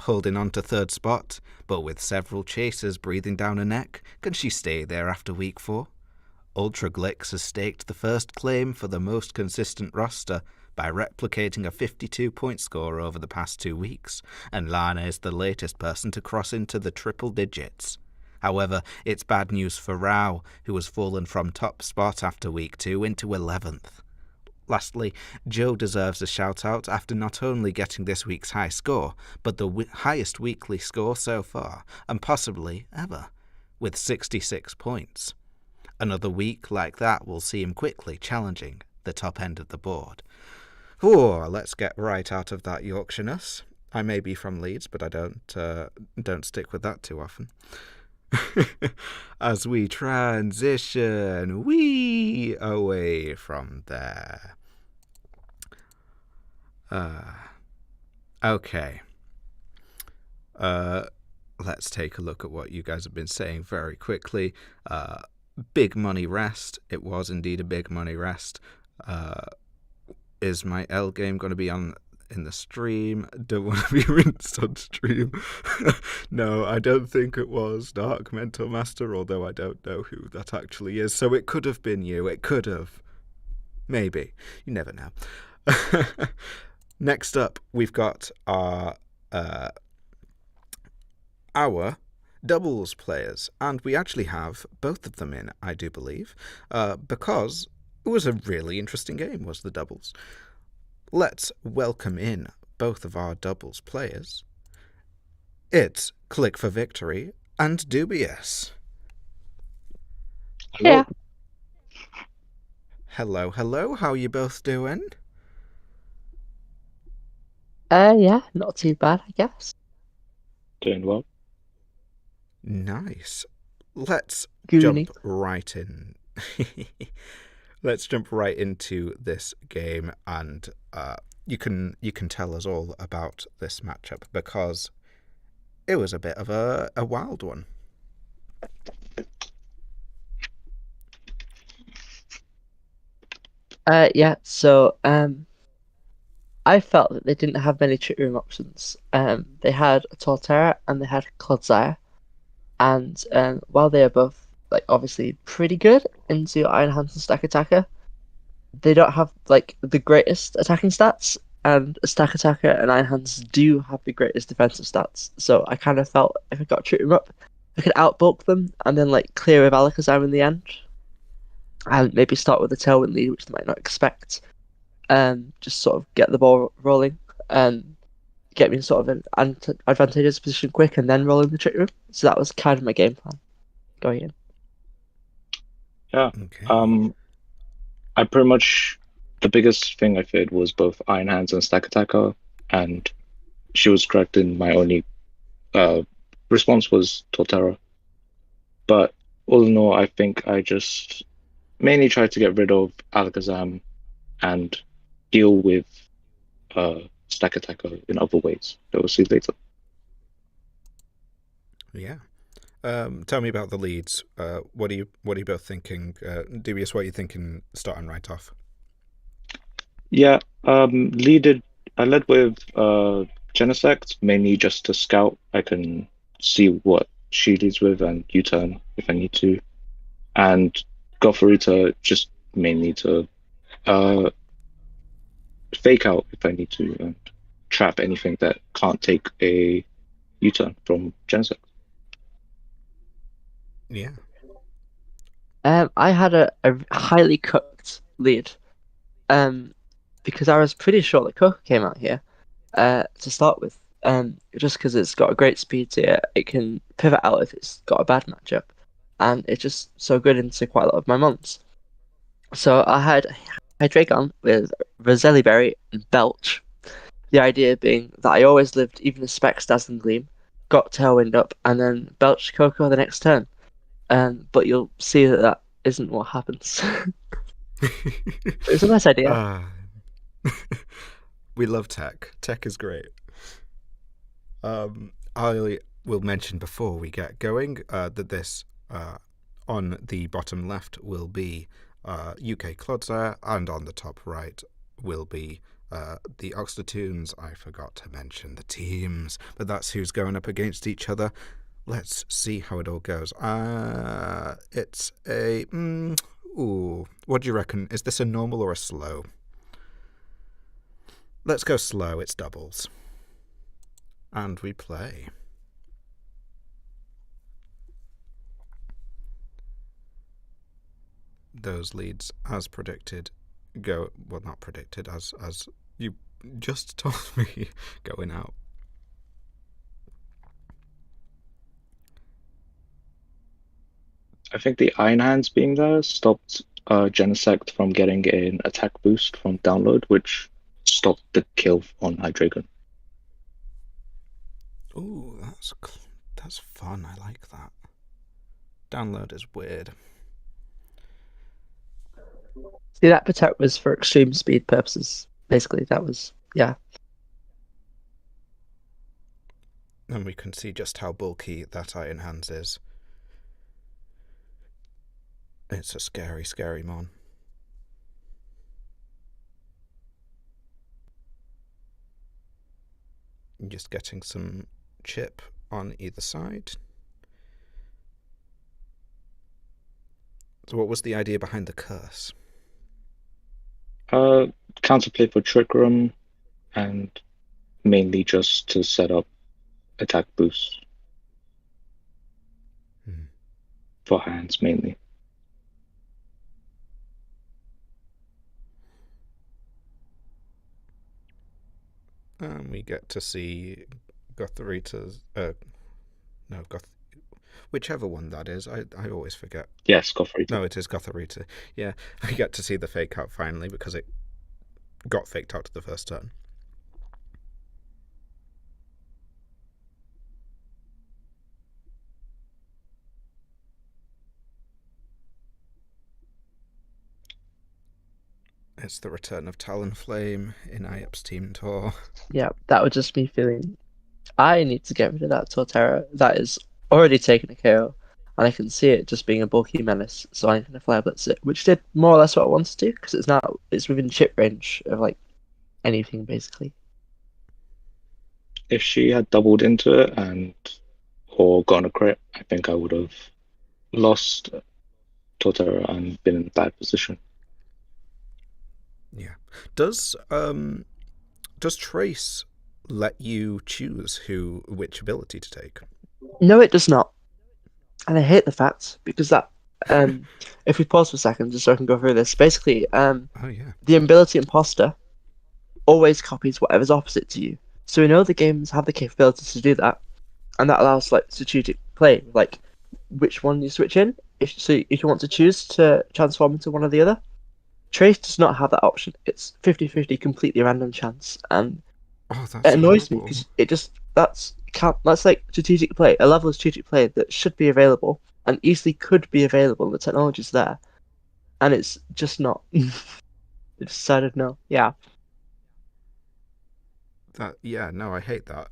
holding on to third spot, but with several chasers breathing down her neck, can she stay there after week 4? Ultra Glix has staked the first claim for the most consistent roster by replicating a 52-point score over the past 2 weeks, and Lana is the latest person to cross into the triple digits. However, it's bad news for Rao, who has fallen from top spot after week 2 into 11th. Lastly, Joe deserves a shout-out after not only getting this week's high score, but the highest weekly score so far, and possibly ever, with 66 points. Another week like that will see him quickly challenging the top end of the board. Oh, let's get right out of that Yorkshireness. I may be from Leeds, but I don't stick with that too often. As we transition away from there. Okay. Let's take a look at what you guys have been saying very quickly. Big money rest. It was indeed a big money rest. Is my L game going to be on in the stream? Don't want to be rinsed on stream. No, I don't think it was Dark Mental Master, although I don't know who that actually is. So it could have been you. It could have. Maybe. You never know. Next up, we've got our doubles players, and we actually have both of them in, I do believe, because it was a really interesting game, was the doubles. Let's welcome in both of our doubles players. It's Click for Victory and Dubious. Yeah. Hello, how are you both doing? Yeah, not too bad, I guess. Doing well. Nice. Let's Goonie. jump right in. let's jump right into this game, and you can tell us all about this matchup because it was a bit of a wild one. Yeah, so I felt that they didn't have many trick room options. They had Torterra and they had Clodsire, and while they are both like obviously pretty good into Iron Hands and Stack Attacker, they don't have like the greatest attacking stats, and Stack Attacker and Iron Hands do have the greatest defensive stats. So I kind of felt if I got trick room up, I could outbulk them and then like clear with Alakazam in the end, and maybe start with a Tailwind lead, which they might not expect. Just sort of get the ball rolling and get me in sort of an advantageous position quick and then roll in the trick room. So that was kind of my game plan going in. Yeah. Okay. I pretty much, the biggest thing I feared was both Iron Hands and Stack Attacker, and she was correct in my only response was Torterra. But all in all, I think I just mainly tried to get rid of Alakazam and deal with Stack Attacker in other ways that we'll see later. Yeah. Tell me about the leads. What are you both thinking? Dubious, what are you thinking starting right off? Yeah, I led with Genesect, mainly just to scout. I can see what she leads with and U-turn if I need to. And Gothorita just mainly to fake out if I need to and trap anything that can't take a U-turn from Genesect. Yeah. I had a highly cooked lead, because I was pretty sure that Coco came out here, to start with, just because it's got a great speed to it. It can pivot out if it's got a bad matchup, and it's just so good into quite a lot of my mons. So I had Hydreigon with Roselli Berry and Belch. The idea being that I always lived even a Specs Dazzling Gleam, got Tailwind up, and then Belch Coco the next turn. But you'll see that that isn't what happens. It's a nice idea. We love tech. Tech is great. I will mention before we get going that this on the bottom left will be UK Clodsire, and on the top right will be the Oxlatoons. I forgot to mention the teams, but that's who's going up against each other. Let's see how it all goes. It's a... what do you reckon? Is this a normal or a slow? Let's go slow. It's doubles. And we play. Those leads, as predicted, go... Well, not predicted, as you just told me, going out. I think the Iron Hands being there stopped Genesect from getting an attack boost from download, which stopped the kill on Hydreigon. Ooh, that's fun. I like that. Download is weird. See, that protect was for extreme speed purposes. Basically, that was, yeah. And we can see just how bulky that Iron Hands is. It's a scary, scary mon. Just getting some chip on either side. So what was the idea behind the curse? Counterplay for Trick Room, and mainly just to set up attack boosts for hands mainly. And we get to see Gothorita's... whichever one that is. I always forget. Yes, Gothorita. No, it is Gothorita. Yeah, I get to see the fake out finally because it got faked out to the first turn. It's the return of Talonflame in Ayup's team tour. Yeah, that would just me feeling I need to get rid of that Torterra. That is already taken a KO, and I can see it just being a bulky menace. So I'm gonna Flare Blitz it, which did more or less what I wanted to, because it's within chip range of like anything basically. If she had doubled into it or gone a crit, I think I would have lost Torterra and been in a bad position. Yeah. Does Trace let you choose which ability to take? No, it does not, and I hate the fact because that. If we pause for a second, just so I can go through this, basically, Oh yeah. the ability imposter always copies whatever's opposite to you. So we know the games have the capability to do that, and that allows like strategic play, like which one you switch in. If you want to choose to transform into one or the other, Trace does not have that option. It's 50-50 completely random chance, and Oh, it that's annoys me horrible. because that's like strategic play, a level of strategic play that should be available and easily could be available. The technology's there, and it's just not. It decided no. Yeah. No, I hate that.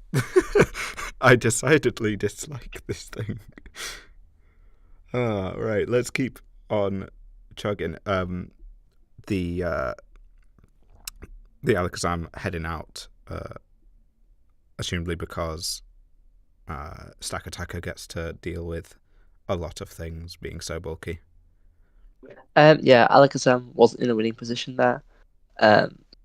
I decidedly dislike this thing. Right, let's keep on chugging. The Alakazam heading out, assumably because Stack Attacker gets to deal with a lot of things being so bulky. Yeah, Alakazam wasn't in a winning position there.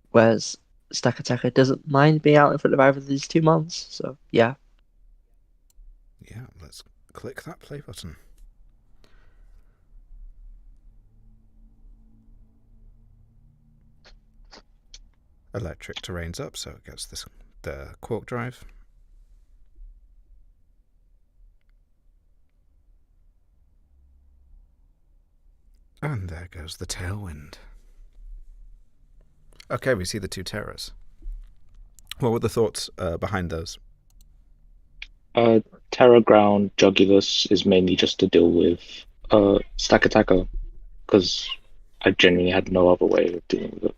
Whereas Stack Attacker doesn't mind being out in front of either of these two mons. So yeah. Yeah, let's click that play button. Electric terrain's up, so it gets the Quark Drive. And there goes the Tailwind. Okay, we see the two Terrors. What were the thoughts behind those? Terra Ground Jugulus is mainly just to deal with Stack Attacker, because I genuinely had no other way of dealing with it.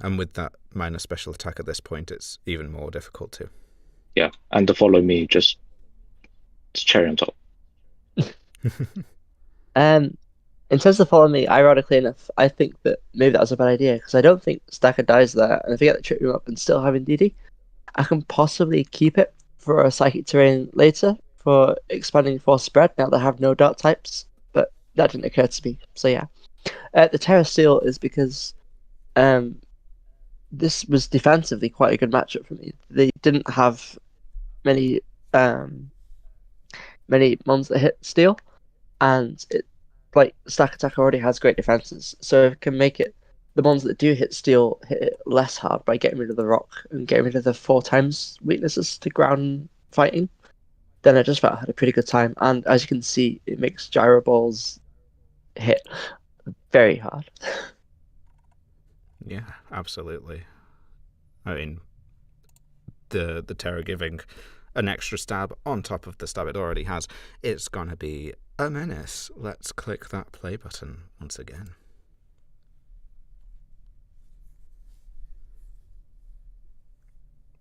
And with that minor special attack at this point, it's even more difficult too. Yeah, and to follow me, it's cherry on top. In terms of follow me, ironically enough, I think that maybe that was a bad idea because I don't think Stacker dies there, and if I get the trick room up and still having DD, I can possibly keep it for a psychic terrain later for expanding force spread. Now they have no dark types, but that didn't occur to me. So yeah, the Terra Steel is because this was defensively quite a good matchup for me. They didn't have many mons that hit steel, and Stack Attack already has great defenses, so it can make it the ones that do hit steel hit it less hard by getting rid of the rock and getting rid of the 4 times weaknesses to ground fighting. Then I just felt I had a pretty good time, and as you can see, it makes gyro balls hit very hard. Yeah, absolutely. I mean, the Terror giving an extra stab on top of the stab it already has, it's gonna be a menace. Let's click that play button once again.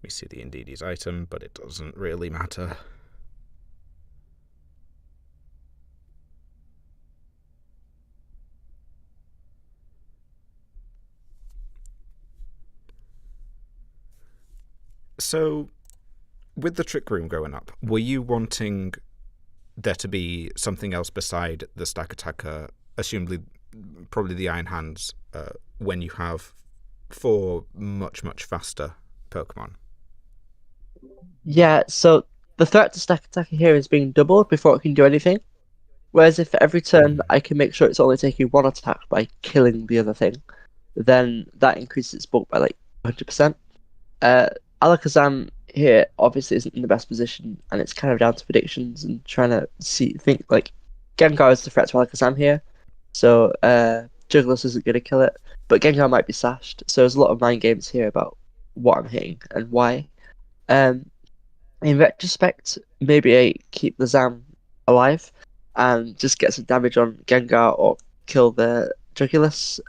We see the Indeedee's item, but it doesn't really matter. So, with the Trick Room going up, were you wanting there to be something else beside the Stack Attacker, assumably probably the Iron Hands, when you have 4 much, much faster Pokemon? Yeah, so the threat to Stack Attacker here is being doubled before it can do anything. Whereas if every turn I can make sure it's only taking 1 attack by killing the other thing, then that increases its bulk by like 100%. Alakazam here obviously isn't in the best position, and it's kind of down to predictions and trying to think like Gengar is the threat to Alakazam here, so Jugulus isn't going to kill it, but Gengar might be sashed, so there's a lot of mind games here about what I'm hitting and why. In retrospect, maybe I keep the Zam alive and just get some damage on Gengar or kill the Jugulus,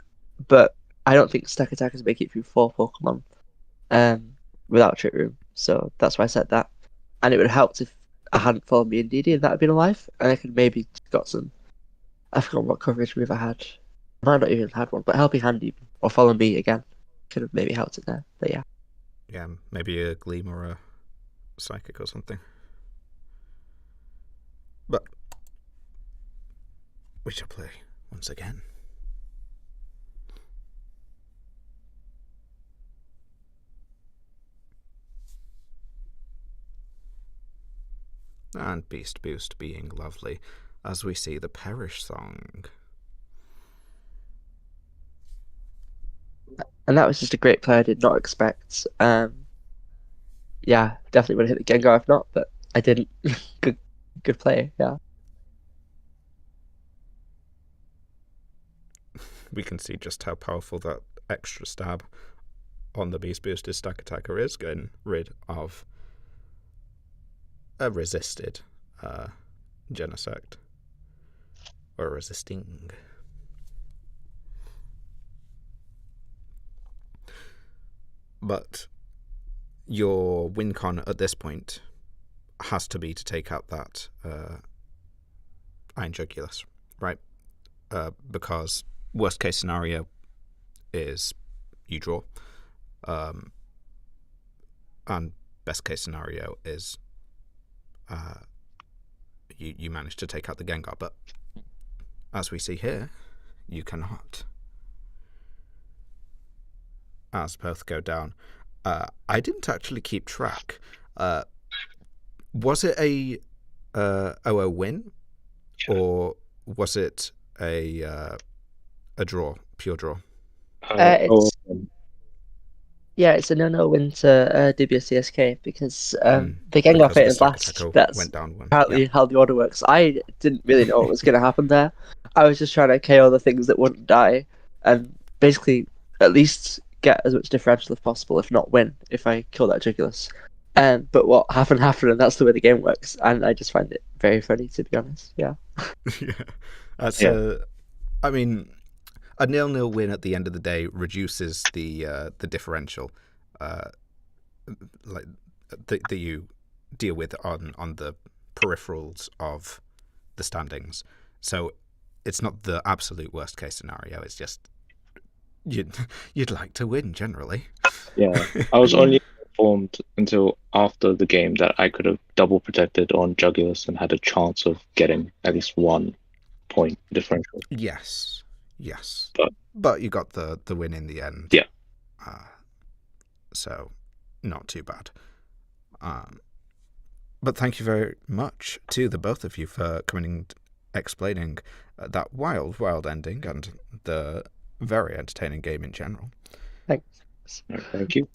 but I don't think Stack Attack is making it through 4 Pokemon without Trick Room. So that's why I said that. And it would have helped if I hadn't followed me and Didi and that had been alive, and I could maybe got some. I forgot what coverage we've ever had. I might not even had one, but Helping Hand even, or Follow Me again could have maybe helped it there. But yeah. Yeah, maybe a Gleam or a Psychic or something. But we shall play once again. And Beast Boost being lovely as we see the Perish song. And that was just a great play I did not expect. Yeah, definitely would have hit the Gengar if not, but I didn't. good play, yeah. We can see just how powerful that extra stab on the Beast Boosted Stack Attacker is, getting rid of a resisted Genesect. Or resisting. But your win con at this point has to be to take out that Iron Jugulus, right? Because worst case scenario is you draw. And best case scenario is you manage to take out the Gengar. But as we see here, you cannot. As both go down. I didn't actually keep track. Was it a 0-0 win, or was it a draw, pure draw? It's a no win to WCSK because the Gengar fated last. That's went down one. apparently how the order works. I didn't really know what was going to happen there. I was just trying to KO the things that wouldn't die, and basically at least get as much differential as possible, if not win, if I kill that Jugulus. But what happened, and that's the way the game works, and I just find it very funny, to be honest. Yeah. Yeah. That's I mean, a 0-0 win at the end of the day reduces the differential like that you deal with on the peripherals of the standings. So it's not the absolute worst case scenario. It's just you'd like to win generally. Yeah, I was only informed until after the game that I could have double protected on Jugulus and had a chance of getting at least 1 point differential. Yes. But you got the win in the end. Yeah. So not too bad. But thank you very much to the both of you for coming and explaining that wild ending and the very entertaining game in general. Thanks. Thank you.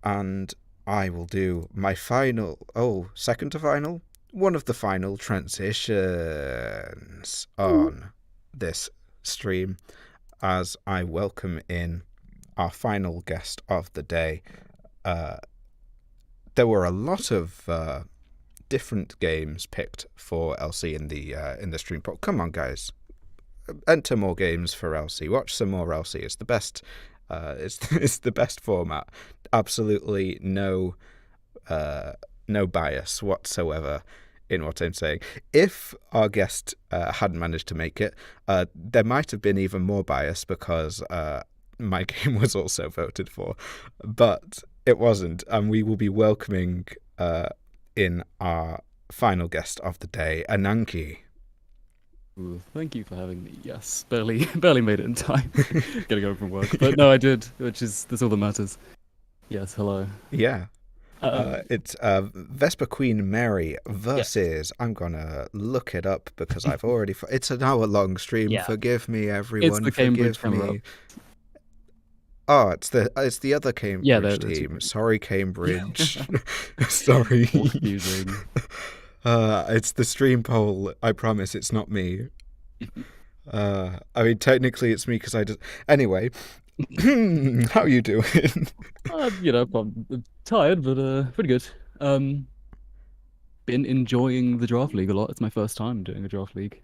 And I will do my second to final, one of the final transitions on this stream as I welcome in our final guest of the day. There were a lot of different games picked for LC in the stream poll. Come on, guys. Enter more games for LC. Watch some more LC. It's the best. It's the best format. Absolutely no bias whatsoever in what I'm saying. If our guest hadn't managed to make it, there might have been even more bias because my game was also voted for, but it wasn't, and we will be welcoming in our final guest of the day, Ananki. Ooh, thank you for having me. Yes, barely made it in time. Getting home from work, but no, I did, that's all that matters. Yes, hello. Yeah. It's Vespa Queen Mary versus. I'm gonna look it up because I've already. It's an hour-long stream. Yeah. Forgive me, everyone. It's the Cambridge me. Oh, it's the other Cambridge team. Sorry, Cambridge. Sorry. Confusing. It's the stream poll. I promise it's not me. I mean, technically it's me because I just. Anyway, how are you doing? I'm tired, but pretty good. Been enjoying the draft league a lot. It's my first time doing a draft league.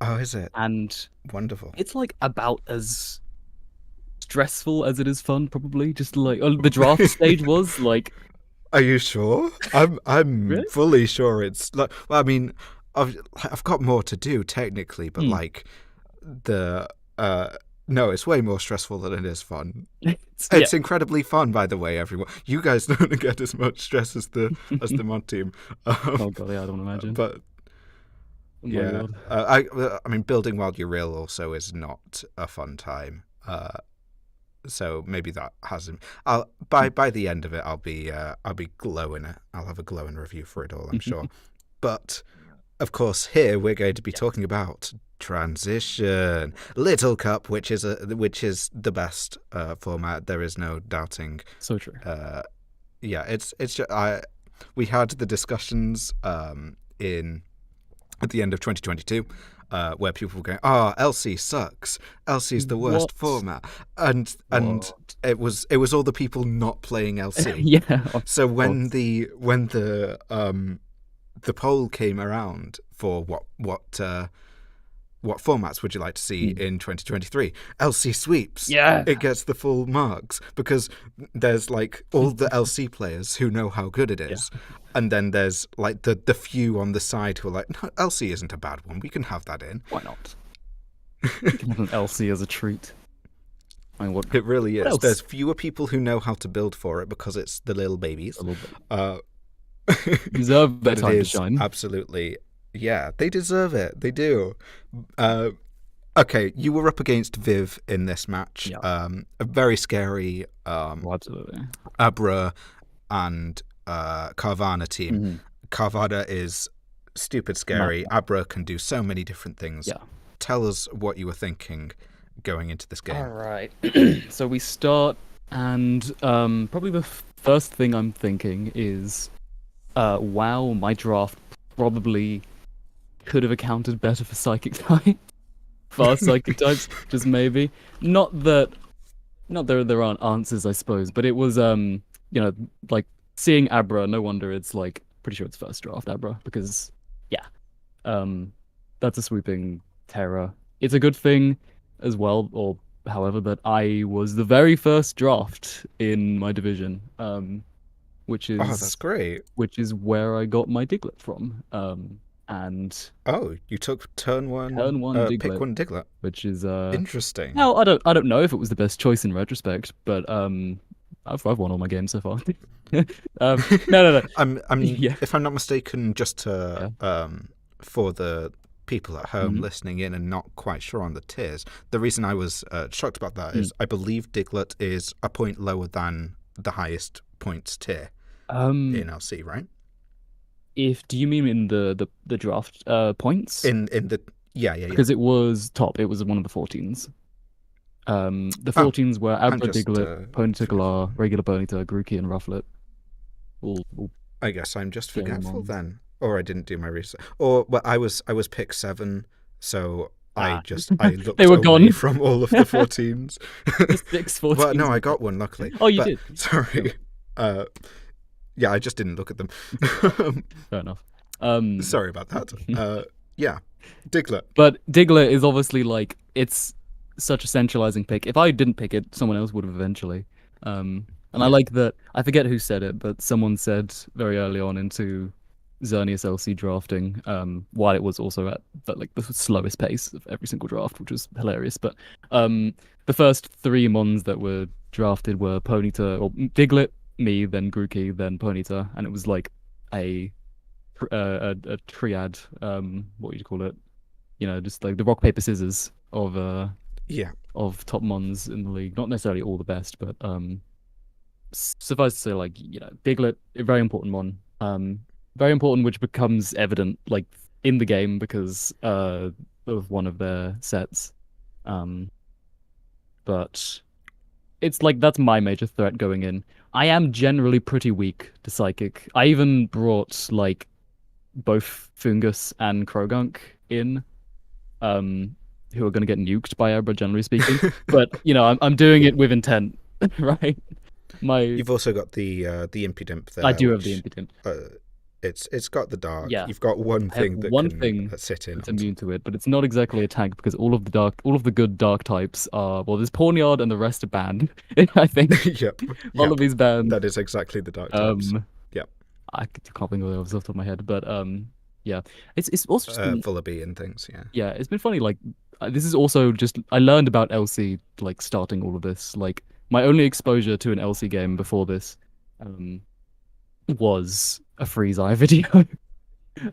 Oh, is it? and Wonderful. it's like about as stressful as it is fun, probably. Just like the draft stage was like. Are you sure? I'm Really? fully sure it's like. Well, I mean, I've got more to do technically, but like the no, it's way more stressful than it is fun. It's incredibly fun, by the way, everyone. You guys don't get as much stress as the mod team. Oh god, yeah, I don't imagine. But Oh my yeah, God. I mean, building while you're ill also is not a fun time. So maybe that hasn't. By the end of it, I'll be glowing it. I'll have a glowing review for it all, I'm sure. But of course, here we're going to be talking about Transition Little Cup, which is the best format. There is no doubting. So true. Yeah, it's we had the discussions at the end of 2022. Where people were going, LC sucks. LC's the worst format, and it was all the people not playing LC. Yeah. So when the poll came around for what formats would you like to see in 2023, LC sweeps. Yeah. It gets the full marks because there's like all the LC players who know how good it is. Yeah. And then there's like the few on the side who are like, no, LC isn't a bad one. We can have that in. Why not? We can have an LC as a treat. I mean, it really is. There's fewer people who know how to build for it because it's the little babies. Deserve their time to shine. Absolutely. Yeah, they deserve it. They do. Okay, you were up against Viv in this match. Yeah. A very scary absolutely. Abra and Carvana team. Mm-hmm. Carvana is stupid scary. Abra can do so many different things. Yeah. Tell us what you were thinking going into this game. All right. So we start, and probably the first thing I'm thinking is, wow, my draft probably could have accounted better for psychic types. Fast psychic types, just maybe. Not that there aren't answers, I suppose, but it was like seeing Abra, no wonder it's like pretty sure it's first draft Abra, because that's a sweeping terror. It's a good thing as well, or however, that I was the very first draft in my division, which is that's great. Which is where I got my Diglett from. And you took turn one Diglett, pick one Diglett, which is interesting. Now I don't know if it was the best choice in retrospect, but I've won all my games so far. No. If I'm not mistaken, just to for the people at home listening in and not quite sure on the tiers, the reason I was shocked about that is I believe Diglett is a point lower than the highest points tier in LC, right? Do you mean in the draft points? In the because it was top. It was one of the 14s. The 14s were Abra, Diglett, Ponyta, regular Ponyta, Grookey, and Rufflet. I guess I'm just forgetful then, or I didn't do my research, or I was pick 7, so I looked they were gone from all of the 14s. The 6 14s. Well, no, I got one luckily. Oh, you did. Sorry. Yeah, I just didn't look at them. Fair enough. Sorry about that. Yeah, Diglett. But Diglett is obviously like, it's such a centralizing pick. If I didn't pick it, someone else would have eventually. And I like that. I forget who said it, but someone said very early on into Xerneas LC drafting, while it was also at the slowest pace of every single draft, which was hilarious. But the first 3 Mons that were drafted were Ponyta or Diglett, me, then Grookey, then Ponyta, and it was like a triad. What would you call it? Just like the rock paper scissors of top Mons in the league. Not necessarily all the best, but suffice to say, like, Diglett, a very important Mon. Very important, which becomes evident like in the game because of one of their sets. But it's like that's my major threat going in. I am generally pretty weak to psychic. I even brought like both Fungus and Krogunk in, who are going to get nuked by Abra, generally speaking. But I'm doing it with intent, right? You've also got the Impudimp there. I do have the Impudimp. It's got the dark. Yeah. You've got one I have thing that one can thing sit in. It's immune to it, but it's not exactly a tank because all of the good dark types are there's Pawniard and the rest are banned. I think Yep. all of these banned. That is exactly the dark types. Yep. I can't think of it off the top of my head, but yeah, it's also just been, Full of B and things. Yeah. yeah, it's been funny. Like this is also just I learned about LC like starting all of this. Like my only exposure to an LC game before this was a Freeze Eye video.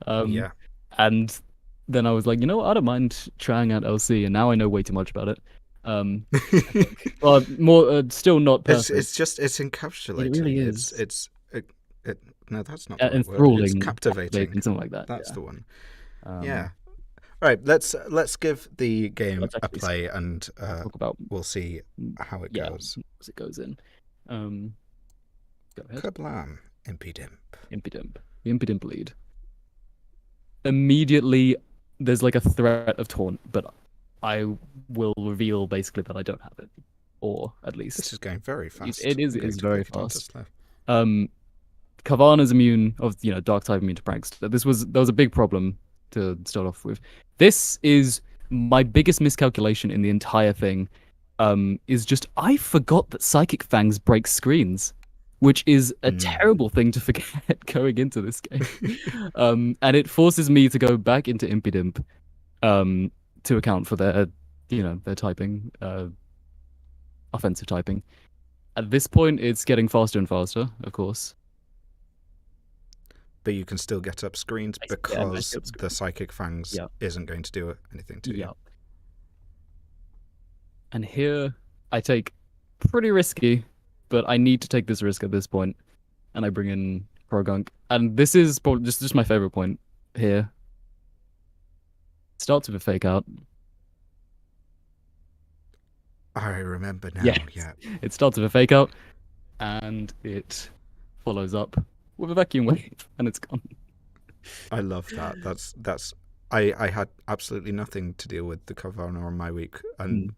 Yeah. And then I was like, you know what? I don't mind trying out LC, and now I know way too much about it. Well, more still not perfect. It's encapsulating. It really is. No, that's not the right word. Enthralling, It's captivating. something like that. That's yeah. the one. Yeah. All right, let's give the game Let's a actually play, and talk about we'll see how it goes. as it goes in. Go ahead. Kablam! Impidimp. Impidimp. The Impidimp lead. Immediately, there's like a threat of taunt, but I will reveal basically that I don't have it, or at least This is going very fast. It is. I'm going It's to very take it on to fast. slow. Carvana's immune of dark type immune to pranks. That was a big problem to start off with. This is my biggest miscalculation in the entire thing. Is just I forgot that Psychic Fangs break screens, which is a terrible thing to forget going into this game. And it forces me to go back into Impidimp to account for their typing, offensive typing. At this point, it's getting faster and faster, of course. But you can still get up screens because the Psychic Fangs isn't going to do anything to you. And here, I take pretty risky, but I need to take this risk at this point, and I bring in Krogunk. And this is probably just my favorite point here. It starts with a fake out. I remember now. Yes. Yeah. It starts with a fake out, and it follows up with a vacuum wave, and it's gone. I love that. That's. I had absolutely nothing to deal with the Carvana on my week, and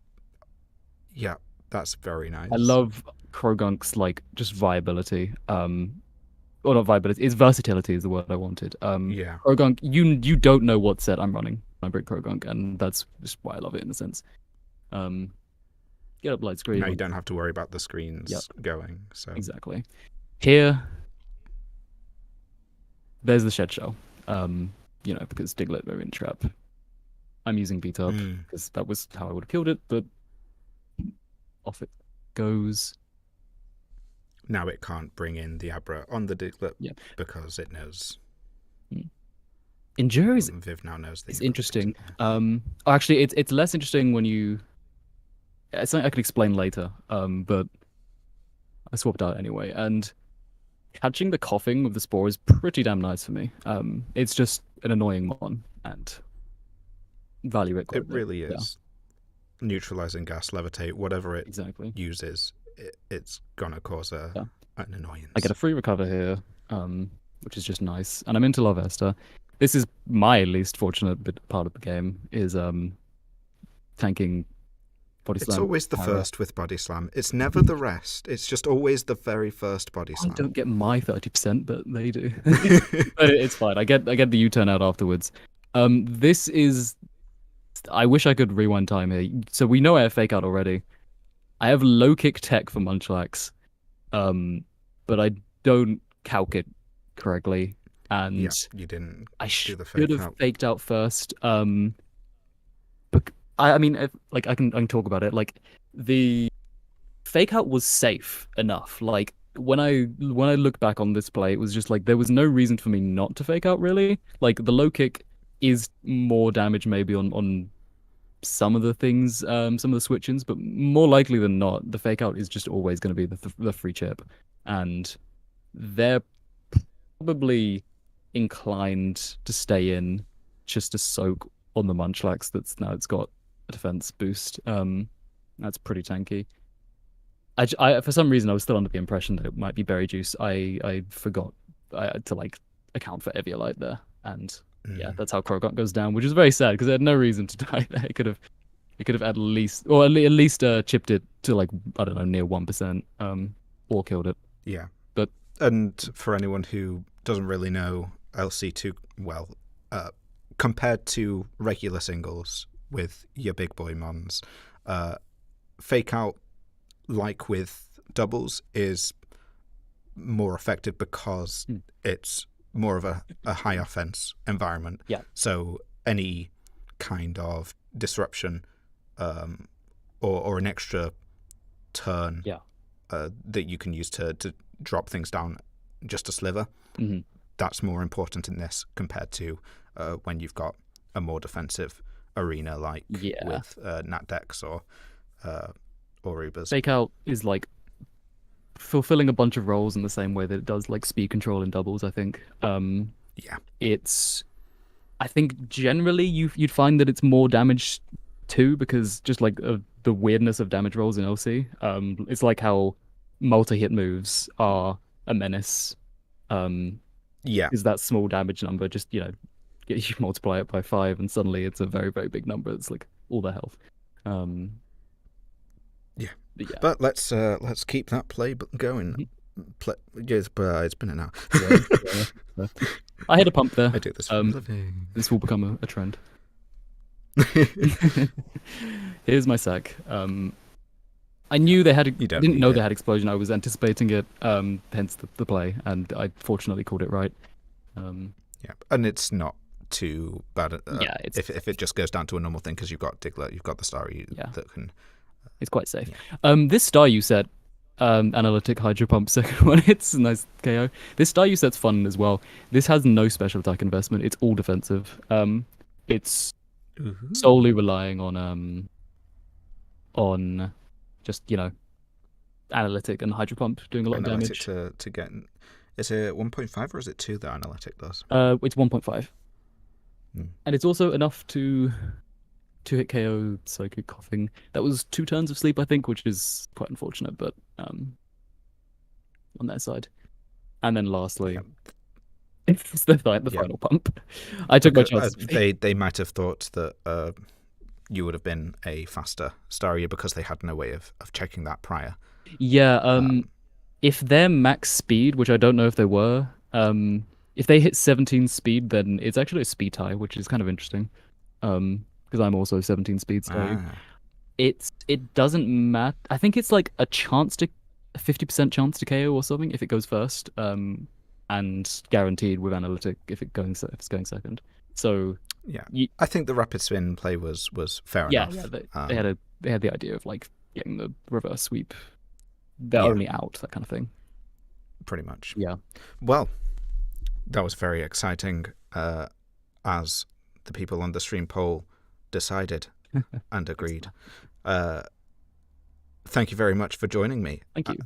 yeah, that's very nice. I love Krogunk's like just viability. Or not viability. Its versatility is the word I wanted. Yeah. Krogunk, you don't know what set I'm running when I bring Krogunk, and that's just why I love it in a sense. Get up light screen. Now you don't have to worry about the screens going. So exactly. Here, there's the shed shell. Because Diglett were in trap. I'm using beat up because that was how I would have killed it, but off it goes. Now it can't bring in the Abra on the Diglett because it knows. Endure is Viv now knows that it's interesting. Actually, it's less interesting when you. It's something I can explain later. But I swapped out anyway, and catching the coughing of the spore is pretty damn nice for me. It's just an annoying one, and value it quite a bit. Really is. Neutralizing gas, levitate, whatever it exactly uses, it's gonna cause an annoyance. I get a free recover here, which is just nice, and I'm into Larvesta. This is my least fortunate part of the game, is tanking body slam. It's always the first with body slam. It's never the rest. It's just always the very first body slam. I don't get my 30%, but they do. But it's fine. I get the U-turn out afterwards. This is. I wish I could rewind time here. So we know I have fake out already. I have low kick tech for Munchlax, but I don't calc it correctly, and you didn't. I should have faked out first. But I mean, I can talk about it. Like the fake out was safe enough. Like when I look back on this play, it was just like there was no reason for me not to fake out. Really, like the low kick is more damage maybe on some of the things, some of the switch-ins, but more likely than not, the fake out is just always going to be the free chip, and they're probably inclined to stay in just to soak on the Munchlax it's got a defense boost. That's pretty tanky. I for some reason I was still under the impression that it might be Berry Juice. I forgot to like account for Eviolite there, and yeah, that's how Krogunk goes down, which is very sad because it had no reason to die there. It could have at least chipped it to like, I don't know, near 1%, or killed it. Yeah. But and for anyone who doesn't really know LC too well, compared to regular singles with your big boy mons, fake out, like with doubles, is more effective because it's more of a high offense environment. Yeah. So any kind of disruption, or an extra turn, that you can use to drop things down just a sliver, that's more important in this compared to when you've got a more defensive arena like with Nat Dex or Ubers. Fake out is like fulfilling a bunch of roles in the same way that it does like speed control in doubles, I think. I think generally you'd find that it's more damage too, because just like the weirdness of damage rolls in LC. It's like how multi-hit moves are a menace. Is that small damage number just, you multiply it by 5 and suddenly it's a very, very big number. It's like all the health. But let's keep that play going. It's been an hour. I had a pump there. I do this for a living. This will become a trend. Here's my sack. I knew they had. Didn't know they had explosion. I was anticipating it. Hence the play, and I fortunately called it right. And it's not too bad. If it just goes down to a normal thing, because you've got Diglett, you've got the star that can. It's quite safe. This star you set, analytic hydro pump second one. It's a nice KO. This star you set's fun as well. This has no special attack investment. It's all defensive. It's solely relying on just analytic and hydro pump doing a lot of damage to get. Is it 1.5 or is it 2 that analytic does? It's 1.5, and it's also enough to hit KO psychic coughing. That was 2 turns of sleep, I think, which is quite unfortunate, but on their side. And then lastly, it's the final pump. I took my chances. They might have thought that you would have been a faster Staria because they had no way of checking that prior. If they're max speed, which I don't know if they were, if they hit 17 speed, then it's actually a speed tie, which is kind of interesting. Because I'm also 17 speed, so it doesn't matter. I think it's like a 50% chance to KO or something if it goes first, and guaranteed with analytic if it's going second. So I think the rapid spin play was fair enough. They had the idea of like getting the reverse sweep. They're only out, that kind of thing. Pretty much. Yeah. Well, that was very exciting, as the people on the stream poll decided and agreed. Thank you very much for joining me. Thank you.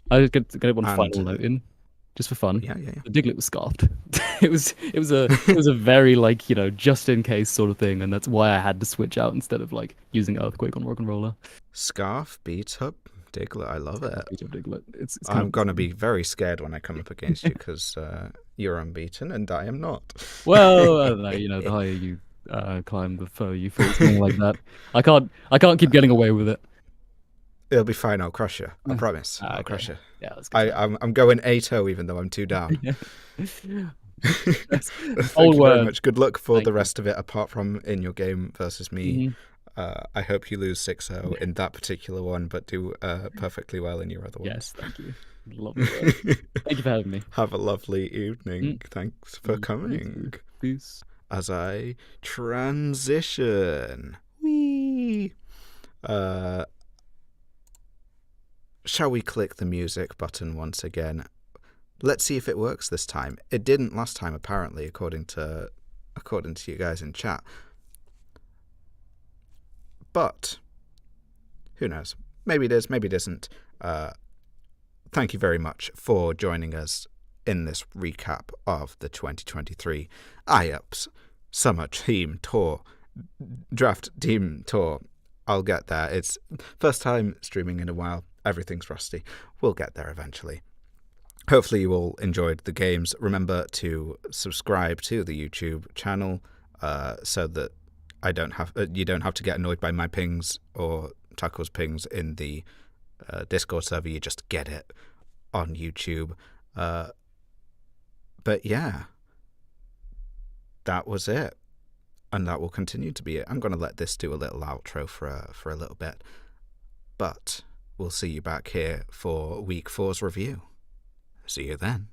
I was gonna one final note in, just for fun. The Diglett was scarfed. it was a very like just in case sort of thing, and that's why I had to switch out instead of like using Earthquake on Rock and Roller. Scarf beats up Diglett. I love it. Beat up Diglett. It's I'm gonna be very scared when I come up against you because you're unbeaten and I am not. Well, I don't know. The higher you climb, the further you fall, something like that. I can't keep getting away with it. It'll be fine. I'll crush you. I promise. I'll crush you. Yeah, that's good. I'm going 8-0 even though I'm 2 down. Thank you very much. Good luck for the rest of it, apart from in your game versus me. I hope you lose 6-0 in that particular one, but do perfectly well in your other ones. Yes, thank you. Lovely. Thank you for having me. Have a lovely evening. Thanks for coming. Peace. As I transition. Whee! Shall we click the music button once again? Let's see if it works this time. It didn't last time, apparently, according to you guys in chat. But who knows? Maybe it is, maybe it isn't. Thank you very much for joining us in this recap of the 2023 IUPS Summer Team Tour, Draft Team Tour. I'll get there. It's first time streaming in a while. Everything's rusty. We'll get there eventually. Hopefully you all enjoyed the games. Remember to subscribe to the YouTube channel so that you don't have to get annoyed by my pings or Taco's pings in the Discord server. You just get it on YouTube. But But yeah, that was it. And that will continue to be it. I'm going to let this do a little outro for a little bit. But we'll see you back here for week 4's review. See you then.